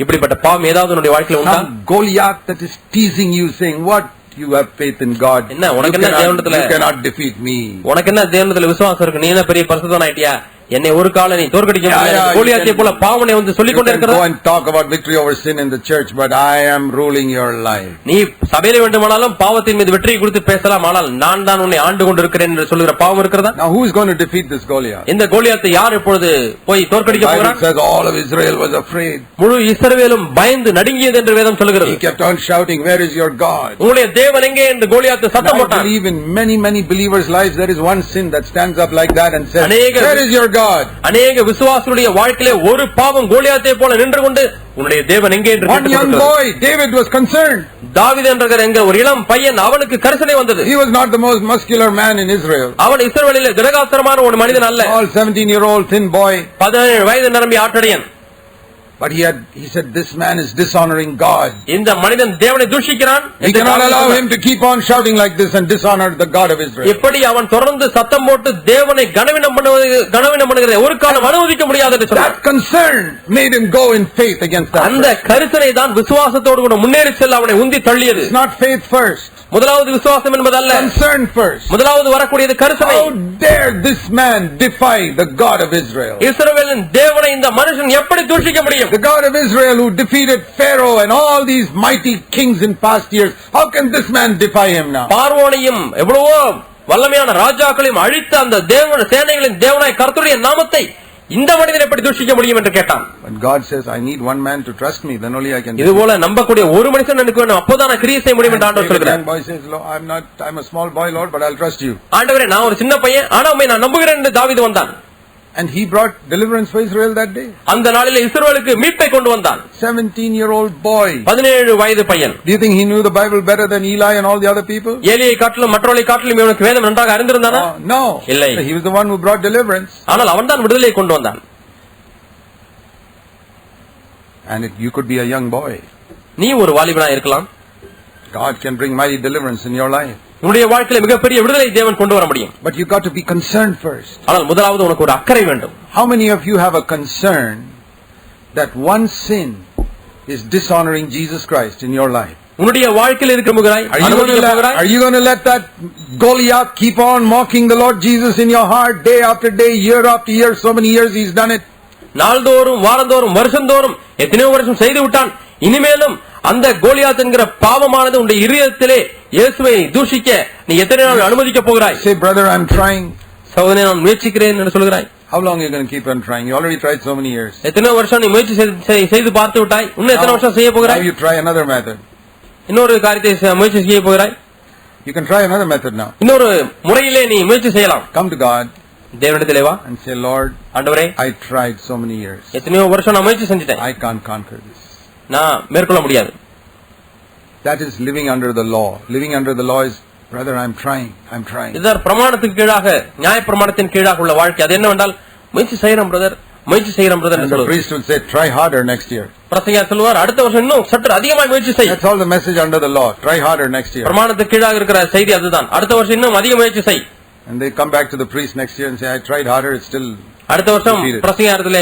இப்படிப்பட்ட பாவம் ஏதாவது உன்னுடைய வாழ்க்கையில உண்டா? Goliath that is teasing you saying, what? You have faith in God. என்ன உனக்கு என்ன தேவனிடத்துல? You cannot defeat me. உனக்கு என்ன தேவனிடத்துல விசுவாசம் இருக்கு? நீ என்ன பெரிய பரிசுத்தவன் ஆயிட்டியா? என்னை ஒரு கால நீ தோற்கடிக்க முடியாது. கோலியாத்தை போல பாவனை வந்து சொல்லிக் கொண்டே இருக்கிறது. Go and talk about victory over sin in the church, but I am ruling your life. நீ சபையில வேண்டுமானாலும் பாவத்தின் மீது வெற்றியை குறித்து பேசலாம், ஆனால் நான் தான் உன்னை ஆண்டு கொண்டிருக்கிறேன் என்று சொல்லுகிற பாவம் இருக்கிறதா? Now who is going to defeat this Goliath? இந்த கோலியாத்தை யார் இப்பொழுது போய் தோற்கடிக்க போகிறார்? Bible says all of Israel was afraid. முழு இஸ்ரவேலும் பயந்து நடுங்கியது என்று வேதம் சொல்கிறது. He kept on shouting, where is your God? உங்களுடைய தேவன் எங்கே என்று கோலியாத் சத்தம் போட்டான். I believe in many believers' lives there is one sin that stands up like that and says, where is your God? அநேக விசுவாசிகளுடைய வாழ்க்கையிலே ஒரு பாவம் கோலியாத்தை போல நின்று கொண்டு உன்னுடைய தேவன் எங்கே என்று கேட்கிறது. One young boy, David was concerned. தாவீது என்கிற ஒரு இளம் பையன், அவனுக்கு கரிசனை வந்தது. He was not the most muscular man in Israel. அவன் இஸ்ரவேலிலே திடகாத்திரமான ஒரு மனிதன் அல்ல. All 17-year-old thin boy. 17 வயது நிரம்பிய ஆட்டடியன். But he said, this man is dishonoring God. இந்த மனிதன் தேவனை தூஷிக்கிறான். We cannot allow him to keep on shouting like this and dishonor the God of Israel. எப்படி அவன் தொடர்ந்து சத்தம் போட்டு தேவனை கனவீனம் பண்ணுகிறதை ஒரு காலம் அனுமதிக்க முடியாது என்று சொன்னார். That concern made him go in faith against that. அந்த கரிசனை தான் விசுவாசத்தோடு கூட முன்னேறி செல்ல அவனை உந்தி தள்ளியது. It's not faith first. முதலாவது விசுவாசம் என்பதல்ல, concern first. முதலாவது வரக்கூடியது கரிசனை. How dare this man defy the God of Israel? இஸ்ரவேலின் தேவனை இந்த மனுஷன் எப்படி தூஷிக்க முடியும்? The God of Israel who defeated Pharaoh and all these mighty kings in past years, how can this man defy him now? பார்வோனையும் எவ்வளவோ வல்லமையான ராஜாக்களையும் அழித்த அந்த தேவன் சேனைகளின் தேவனாய் கர்த்தருடைய நாமத்தை இந்த மனிதன் எப்படி தூஷிக்க முடியும் என்று கேட்டான். When God says I need one man to trust me, then only I can. இதுபோல நம்பக்கூடிய ஒரு மனுஷன் எனக்கு வேணும், அப்போதான் நான் கிரியை செய்ய முடியும் என்று ஆண்டவர் சொல்கிறார். Boy says, I'm a small boy, Lord, but I'll trust you. ஆண்டவரே, நான் ஒரு சின்ன பையன், ஆனா உம்மை நான் நம்புகிறேன் என்று தாவீது வந்தான். And he brought deliverance for Israel that day. அந்த நாளிலே இஸ்ரவேலுக்கு மீட்பை கொண்டு வந்தான். 17-year-old boy. 17 வயது பையன். Do you think he knew the Bible better than Eli and all the other people? ஏலியை காட்டிலும் மற்றவர்களை காட்டிலும் இவனுக்கு வேதம் நன்றாக அறிந்திருந்தானா? No. இல்லை. He was the one who brought deliverance. ஆனால் அவன் தான் விடுதலையை கொண்டு வந்தான். And you could be a young boy. நீ ஒரு வாலிபனாய் இருக்கலாம். God can bring mighty deliverance in your life. உன்னுடைய வாழ்க்கையில மிகப்பெரிய விடுதலை தேவன் கொண்டு வர முடியும். But you got to be concerned first. ஆனால் முதலாவது உனக்கு ஒரு அக்கறை வேண்டும். How many of you have a concern that one sin is dishonoring Jesus Christ in your life? உன்னுடைய வாழ்க்கையில் இருக்க போகிறாய்? Are you going to let that Goliath keep on mocking the Lord Jesus in your heart day after day, year after year? So many years he's done it. நாள்தோறும், வாரந்தோறும், வருஷந்தோறும் எத்தனையோ வருஷம் செய்து விட்டான். இனிமேலும் அந்த கோலியாத் என்கிற பாவமானது உன்னுடைய இதயத்திலே இயேசுவை தூஷிக்க நீ எத்தனை நாள் அனுமதிக்க போகிறாய்? Say, brother, I'm trying. சகோதரனே, நான் முயற்சிக்கிறேன் என்று சொல்கிறாய். How long are you going to keep on trying? You already tried so many years. எத்தனை வருஷம் நீ முயற்சி செய்து பார்த்து விட்டாய். இன்னும் எத்தனை வருஷம் செய்ய போகிறாய்? Now you try another method. இன்னொரு காரியத்தை முயற்சி செய்ய போகிறாய். You can try another method now. இன்னொரு முறையிலே நீ முயற்சி செய்யலாம். Come to God. தேவனிடத்திலே வா and say, Lord, ஆண்டவரே, I tried so many years. எத்தனையோ வருஷம் நான் முயற்சி செஞ்சிட்டேன். I can't conquer this. நான் மேற்கொள்ள முடியாது. That is living under the law. Living under the law is, brother, I'm trying. இதுதான் பிரமாணத்துக்கு கீழாக, நியாய பிரமாணத்தின் கீழாக உள்ள வாழ்க்கை. அது என்னவென்றால் முயற்சி செய்யறோம் பிரதர், முயற்சி செய்யறோம் brother. And the priest will say, try harder next year. பிரசங்கியார் சொல்வார், அடுத்த வருஷம் இன்னும் சற்று அதிகமாக முயற்சி செய். That's all the message under the law. Try harder next year. பிரமாணத்துக்கு கீழாக இருக்கிற செய்தி அதுதான். அடுத்த வருஷம் இன்னும் அதிக முயற்சி செய். And they come back to the priest next year and say, I tried harder, it's still. அடுத்த வருஷம் பிரசங்கியாரத்திலே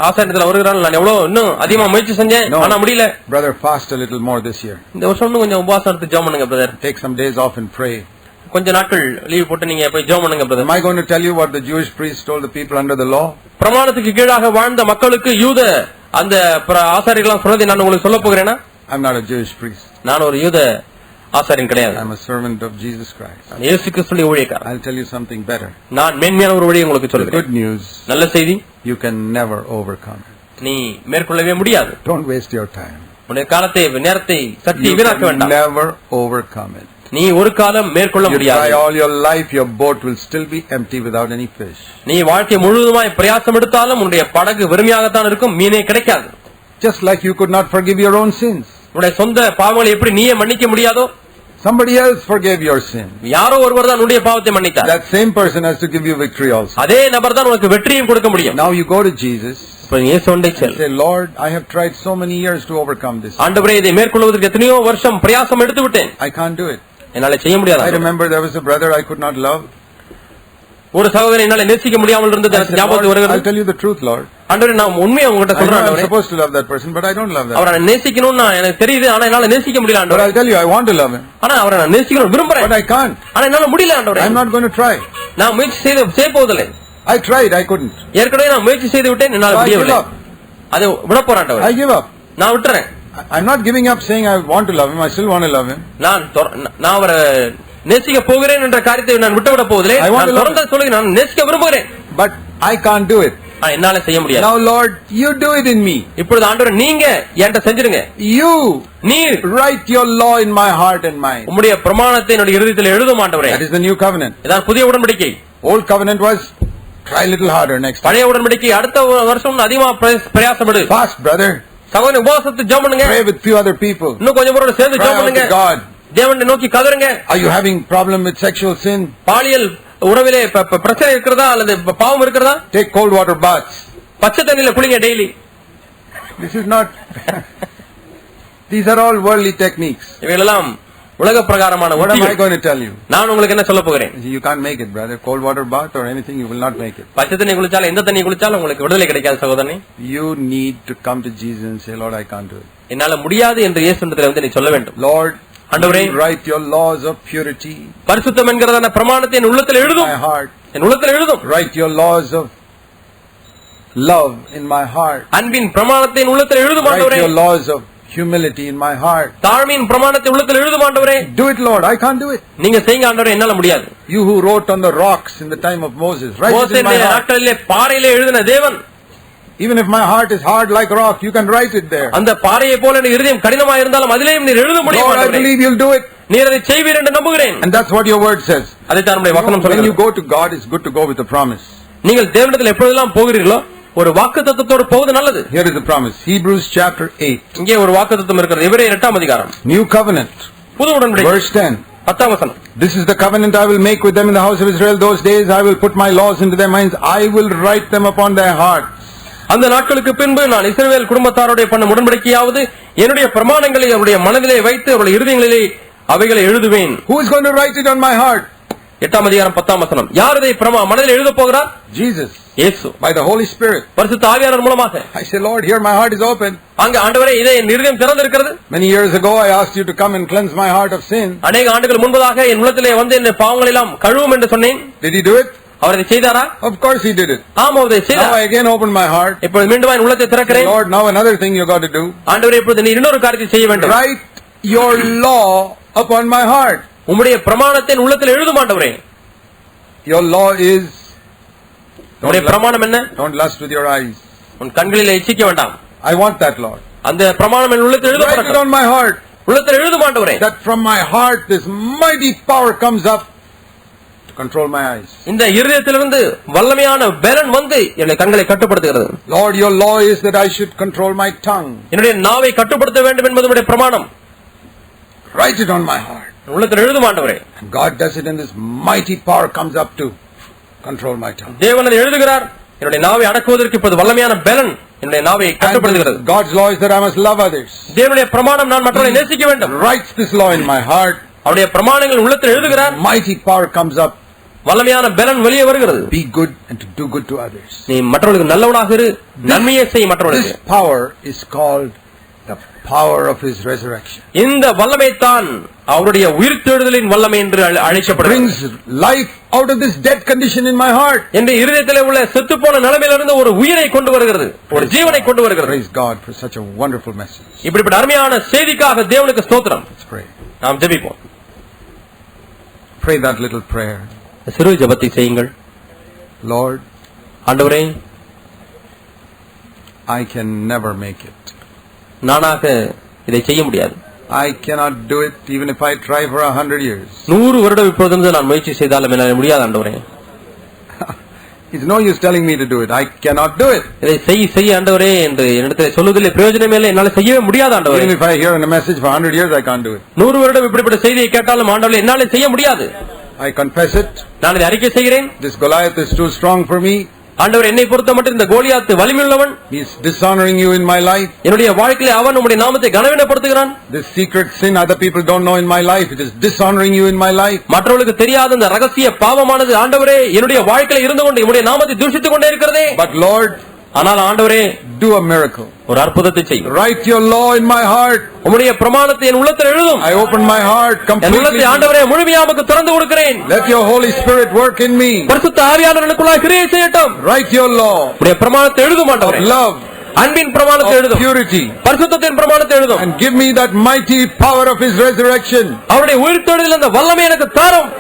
ஆசாரியத்துல வருகிறார்கள், நான் எவ்வளவு இன்னும் அதிகமா முயற்சி செஞ்சேன், ஆனா முடியல. Brother, fast a little more this year. இந்த வருஷம் இன்னும் கொஞ்சம் உபவாசம் எடுத்து ஜெபம் பண்ணுங்க brother. Take some days off and pray. கொஞ்ச நாட்கள் லீவ் போட்டு நீங்க போய் ஜெபம் பண்ணுங்க brother. Am I going to tell you what the Jewish priests told the people under the law? பிரமாணத்துக்கு கீழாக வாழ்ந்த மக்களுக்கு யூத அந்த ஆசாரியர்கள் சொன்னதை நான் உங்களுக்கு சொல்ல போகிறேனா? I'm not a Jewish priest. நான் ஒரு யூத ஆசாரியன் கிடையாது. I'm a servant of Jesus Christ. இயேசு கிறிஸ்துவின் ஊழியக்காரன். I'll tell you something better. நான் மேன்மையான ஒரு ஊழியம் உங்களுக்கு சொல்கிறேன். Good news. நல்ல செய்தி. You can never overcome it. நீ மேற்கொள்ளவே முடியாது. Don't waste your time. உன்னுடைய காலத்தை, நேரத்தை, சக்தி வீணாக்க வேண்டாம். You can never overcome it. நீ ஒரு காலம் மேற்கொள்ள முடியாது. You try all your life, your boat will still be empty without any fish. நீ வாழ்க்கை முழுவதுமாய் பிரயாசம் எடுத்தாலும் உன்னுடைய படகு வெறுமையாகத்தான் இருக்கும், மீனே கிடைக்காது. Just like you could not forgive your own sins. உன்னுடைய சொந்த பாவங்களை எப்படி நீயே மன்னிக்க முடியாதோ, somebody else forgave your sin. யாரோ ஒருவர் தான் உன்னுடைய பாவத்தை மன்னித்தார். That same person has to give you victory also. அதே நபர் தான் உனக்கு வெற்றியும் கொடுக்க முடியும். Now you go to Jesus. Say, Lord, I have tried so many years to overcome this. ஆண்டவரே, இதை மேற்கொள்வதற்கு எத்தனையோ வருஷம் பிரயாசம் எடுத்து விட்டேன். I can't do it. என்னால செய்ய முடியாது. I remember there was a brother I could not love. ஒரு சகோதரனை என்னால நேசிக்க முடியாமல் இருந்தது எனக்கு ஞாபகத்துக்கு வருகிறது. I'll tell you the truth, Lord. ஆண்டவரே, நான் உண்மையை உங்ககிட்ட சொல்றேன் ஆண்டவரே. I'm supposed to love that person, but I don't love that. அவரை நேசிக்கணும்னு எனக்கு தெரியுது, ஆனா என்னால நேசிக்க முடியல ஆண்டவரே. But I'll tell you, I want to love him. ஆனா அவரை நான் நேசிக்கணும் விரும்புறேன். But I can't. ஆனா என்னால முடியல ஆண்டவரே. I'm not going to try. நான் முயற்சி செய்ய போவதில்லை. I tried, I couldn't. ஏற்கனவே நான் முயற்சி செய்து விட்டேன், என்னால முடியவில்லை. அதை விட போறேன் ஆண்டவரே. I give up. நான் விட்டுறேன். I'm not giving up saying I want to love him. I still want to love him. நான் அவரை நேசிக்க போகிறேன் என்ற காரியத்தை நான் விட்டுவிட போவதில்லை. நான் தொடர்ந்து சொல்லுகிறேன், நான் நேசிக்க விரும்புகிறேன். But I can't do it. என்னால செய்ய முடியாது. Now Lord, you do it in me. இப்பொழுது ஆண்டவரே, நீங்க என்கிட்ட செஞ்சிருங்க. நீர் write your law in my heart and mind. உம்முடைய பிரமாணத்தை என்னுடைய இதயத்தில் எழுதும் ஆண்டவரே. That is the new covenant. இதான் புதிய உடன்படிக்கை. Old covenant was try little harder next time. பழைய உடன்படிக்கை அடுத்த வருஷம் அதிகமா பிரயாசம் எடு. Fast, brother. சகோதரனே, உபவாசத்தை ஜெபம் பண்ணுங்க. Pray with few other people. இன்னும் கொஞ்சம் பேரோட சேர்ந்து ஜெபம் பண்ணுங்க. God. தேவனை நோக்கி கதறுங்க. Are you having problem with sexual sin? பாலியல் உறவிலே பிரச்சனை இருக்கிறதா அல்லது பாவம் இருக்கிறதா? Take cold water baths. பச்சை தண்ணில குளிங்க daily. This is not these are all worldly techniques. இவைகளெல்லாம் உலக பிரகாரமான What am I going to tell you? நான் உங்களுக்கு என்ன சொல்ல போகிறேன்? You can't make it, brother. Cold water bath or anything, you will not make it. பச்சை தண்ணி குளிச்சாலும் எந்த தண்ணி குளிச்சாலும் உங்களுக்கு விடுதலை கிடைக்காது சகோதரனே. You need to come to Jesus and say, Lord, I can't do it. என்னால முடியாது என்று இயேசுவிடத்தில் வந்து நீ சொல்ல வேண்டும். Lord, ஆண்டவரே, write your laws of purity. பரிசுத்தம் என்கிறதான பிரமாணத்தை என் உள்ளத்தில் எழுதும். My heart. என் உள்ளத்தில் எழுதும். Write your laws of love in my heart. அன்பின் பிரமாணத்தை என் உள்ளத்தில் எழுதும் ஆண்டவரே. Write your laws of humility in my heart. தாழ்மையின் பிரமாணத்தை உள்ளத்தில் எழுதும் ஆண்டவரே. Do it, Lord. I can't do it. நீங்க செய்யுங்க ஆண்டவரே, என்னால முடியாது. You who wrote on the rocks in the time of Moses, write it in my heart. நாட்களிலே பாறையிலே எழுதின தேவன், even if my heart is hard like rock, you can write it there. அந்த பாறையை போல என் இதயம் கடினமா இருந்தாலும் அதிலேயும் நீர் எழுத முடியும் ஆண்டவரே. Lord, I believe you'll do it. நீர் அதை செய்வீர் என்று நம்புகிறேன். And that's what your word says. அதைத்தான் நம்முடைய வசனம் சொல்கிறது. When you go to God, it's good to go with a promise. நீங்கள் தேவனிடத்தில் எப்பொழுதெல்லாம் போகிறீர்களோ ஒரு வாக்குத்தத்தத்தோடு போவது நல்லது. Here is the promise. Hebrews chapter 8. இங்கே ஒரு வாக்குத்தத்தம் இருக்கிறது. எபிரேயர் 8ஆம் அதிகாரம். New covenant. புது உடன்படிக்கை. Verse 10. 10ஆம் வசனம். This is the covenant I will make with them in the house of Israel those days. I will put my laws into their minds. I will write them upon their hearts. அந்த நாட்களுக்கு பின்பு நான் இஸ்ரவேல் குடும்பத்தாரோட பண்ண உடன்படிக்கையாவது என்னுடைய பிரமாணங்களை அவருடைய மனதிலே வைத்து அவருடைய இருதயங்களிலே அவைகளை எழுதுவேன். Who is going to write it on my heart? 8ஆம் அதிகாரம் 10ஆம் வசனம். யார் இதை மனதில் எழுத போகிறார்? Jesus. இயேசு. By the Holy Spirit. பரிசுத்த ஆவியானவர் மூலமாக. I say, Lord, here my heart is open. அங்க ஆண்டவரே இதே என் இதயம் திறந்திருக்கிறது. Many years ago I asked you to come and cleanse my heart of sin. அநேக ஆண்டுகள் முன்பதாக என் உள்ளத்திலே வந்து என் பாவங்களை எல்லாம் கழுவும் என்று சொன்னேன். Did he do it? அவர் அதை செய்தாரா? Of course he did it. ஆமாம் அவர் செய்தார். Now I again open my heart. இப்பொழுது மீண்டும் என் உள்ளத்தை திறக்கிறேன். Lord, now another thing you got to do. ஆண்டவரே இப்பொழுது நீ இன்னொரு காரியத்தை செய்ய வேண்டும். Write your law upon my heart. உம்முடைய பிரமாணத்தை என் உள்ளத்தில் எழுதும் ஆண்டவரே. Your law is, உம்முடைய பிரமாணம் என்ன? Don't lust with your eyes. உன் கண்களிலே இச்சிக்க வேண்டாம். I want that, Lord. அந்த பிரமாணம் என் உள்ளத்தில் எழுதப்படட்டும். Write it on my heart. உள்ளத்தில் எழுதும் ஆண்டவரே. That from my heart this mighty power comes up to control my eyes. இந்த இதயத்திலிருந்து வல்லமையான பலன் வந்து என்னுடைய கண்களை கட்டுப்படுத்துகிறது. Lord, your law is that I should control my tongue. என்னுடைய நாவை கட்டுப்படுத்த வேண்டும் என்பது உம்முடைய பிரமாணம். Write it on my heart. உள்ளத்தில் எழுதும் ஆண்டவரே. God does it and this mighty power comes up to control my tongue. தேவன் அதை எழுதுகிறார். என்னுடைய நாவை அடக்குவதற்கு இப்போது வல்லமையான பலன் என்னுடைய நாவை கட்டுப்படுத்துகிறது. God's law is that I must love others. தேவனுடைய பிரமாணம் நான் மற்றவர்களை நேசிக்க வேண்டும். Writes this law in my heart. அவருடைய பிரமாணங்கள் உள்ளத்தில் எழுதுகிறார். Mighty power comes up. வல்லமையான பலன் வெளியே வருகிறது. Be good and to do good to others. நீ மற்றவர்களுக்கு நல்லவனாக இரு, நன்மையை செய் மற்றவர்களுக்கு. This power is called the power of his resurrection. இந்த வல்லமை தான் அவருடைய உயிர்த்தெழுதலின் வல்லமை என்று அழைக்கப்படுகிறது. Brings life out of this dead condition in my heart. என்ற இதயத்திலே உள்ள செத்துப்போன நிலைமையிலிருந்து ஒரு உயிரை கொண்டு வருகிறது, ஒரு ஜீவனை கொண்டு வருகிறது. Praise God for such a wonderful message. இப்படிப்பட்ட அருமையான செய்திக்காக தேவனுக்கு ஸ்தோத்திரம். Let's pray. நாம் ஜெபிப்போம். Pray that little prayer. சிறு ஜெபத்தை செய்யுங்கள். Lord, ஆண்டவரே, I can never make it. நானாக இதை செய்ய முடியாது. I cannot do it even if I try for 100 years. 100 வருடம் இப்பொழுது நான் முயற்சி செய்தாலும் என்னால் முடியாது ஆண்டவரே. It's no use telling me to do it. I cannot do it. இதை செய் ஆண்டவரே என்று என்னிடத்தில் சொல்லுவதில் பிரயோஜனமே இல்லை. என்னால் செய்யவே முடியாது ஆண்டவரே. Even if I hear a message for 100 years, I can't do it. 100 வருடம் இப்படிப்பட்ட செய்தியை கேட்டாலும் ஆண்டவரே என்னால் செய்ய முடியாது. I confess it. நான் இதை அறிக்கை செய்கிறேன். This Goliath is too strong for me. ஆண்டவர் என்னை பொறுத்த மட்டும் இந்த Goliath வலிமையுள்ளவன். He is dishonoring you in my life. என்னுடைய வாழ்க்கையிலே அவன் உம்முடைய நாமத்தை கனவீனப்படுத்துகிறான். This secret sin other people don't know in my life, it is dishonoring you in my life. மற்றவர்களுக்கு தெரியாத இந்த ரகசிய பாவமானது ஆண்டவரே என்னுடைய வாழ்க்கையில இருந்து கொண்டு உம்முடைய நாமத்தை தூஷித்துக் கொண்டே இருக்கிறதே. But Lord, ஆனால் ஆண்டவரே, do a miracle. ஒரு அற்புதத்தை செய். Write your law in my heart. உம்முடைய பிரமாணத்தை என் உள்ளத்தில் எழுதும். I open my heart completely. என் உள்ளத்தை ஆண்டவரே முழுமையாக உமக்கு திறந்து கொடுக்கிறேன். Let your Holy Spirit work in me. பரிசுத்த ஆவியானவர் எனக்குள்ளாய் கிரியை செய்யட்டும். Write your law. உம்முடைய பிரமாணத்தை எழுதும் ஆண்டவரே. Love, அன்பின் பிரமாணத்தை எழுதும். purity, பரிசுத்தத்தின் பிரமாணத்தை எழுதும். and give me that mighty power of his resurrection. அவருடைய உயிர்த்தெழுதலின் அந்த வல்லமை எனக்கு தாரும்.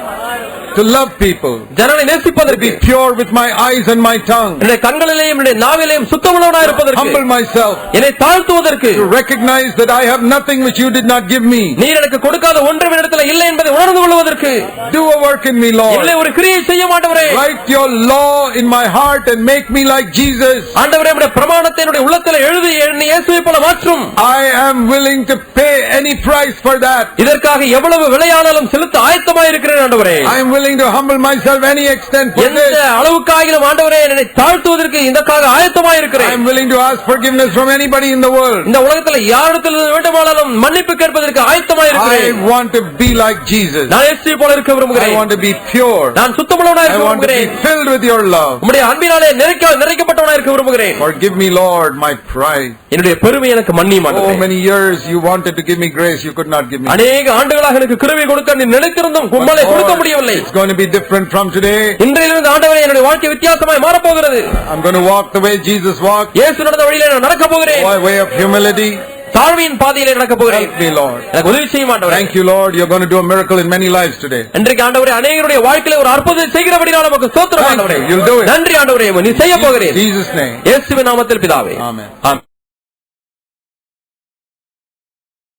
To love people. ஜனங்களை நேசிப்பதற்கு. Be pure with my eyes and my tongue. என்னுடைய கண்களிலேயும் என்னுடைய நாவிலேயும் சுத்தமுள்ளவனாய் இருப்பதற்கு. Humble myself. என்னை தாழ்த்துவதற்கு. To recognize that I have nothing which you did not give me. நீர் எனக்கு கொடுக்காத ஒன்றும் என்னிடத்தில் இல்லை என்பதை உணர்ந்து கொள்வதற்கு. Do a work in me, Lord. என்னை ஒரு கிரியை செய்ய மாட்டவரே. Write your law in my heart and make me like Jesus. ஆண்டவரே உம்முடைய பிரமாணத்தை என்னுடைய உள்ளத்தில் எழுதி என்னை இயேசுவைப் போல மாற்றும். I am willing to pay any price for that. இதற்காக எவ்வளவு விலையானாலும் செலுத்த ஆயத்தமாய் இருக்கிறேன் ஆண்டவரே. I am willing to humble myself any extent for this. எந்த அளவுக்காகிலும் ஆண்டவரே என்னை தாழ்த்துவதற்கு இதற்காக ஆயத்தமாய் இருக்கிறேன். I am willing to ask forgiveness from anybody in the world. இந்த உலகத்தில் யாரிடத்தில் வேண்டுமானாலும் மன்னிப்பு கேட்பதற்கு ஆயத்தமாய் இருக்கிறேன். I want to be like Jesus. நான் இயேசுவை போல இருக்க விரும்புகிறேன். I want to be pure. நான் சுத்தமுள்ளவனாய் இருக்க விரும்புகிறேன். I want to be filled with your love. உம்முடைய அன்பினாலே நிறைக்கப்பட்டவனாய் இருக்க விரும்புகிறேன். Forgive me, Lord, my pride. என்னுடைய பெருமை எனக்கு மன்னியும் ஆண்டவரே. So many years you wanted to give me grace, you could not give me. அநேக ஆண்டுகளாக எனக்கு கிருபை கொடுக்க நீ நினைத்திருந்தும் உம்மாலே கொடுக்க முடியவில்லை. It's going to be different from today. இன்றையிலிருந்து ஆண்டவரே என்னுடைய வாழ்க்கை வித்தியாசமாய் மாறப் போகிறது. I'm going to walk the way Jesus walked. இயேசு நடந்த வழியிலே நான் நடக்க போகிறேன். Way of humility. தாழ்மையின் பாதையிலே நடக்க போகிறேன். Help me, Lord. எனக்கு உதவி செய்யும் ஆண்டவரே. Thank you, Lord. You're going to do a miracle in many lives today. இன்றைக்கு ஆண்டவரே அநேகருடைய வாழ்க்கையிலே ஒரு அற்புதத்தை செய்கிறபடியால் நமக்கு ஸ்தோத்திரம் ஆண்டவரே. You'll do it. நன்றி ஆண்டவரே, நீ செய்ய போகிறீர். In Jesus' name. இயேசுவின் நாமத்தில் பிதாவே. Amen. ஆமென்.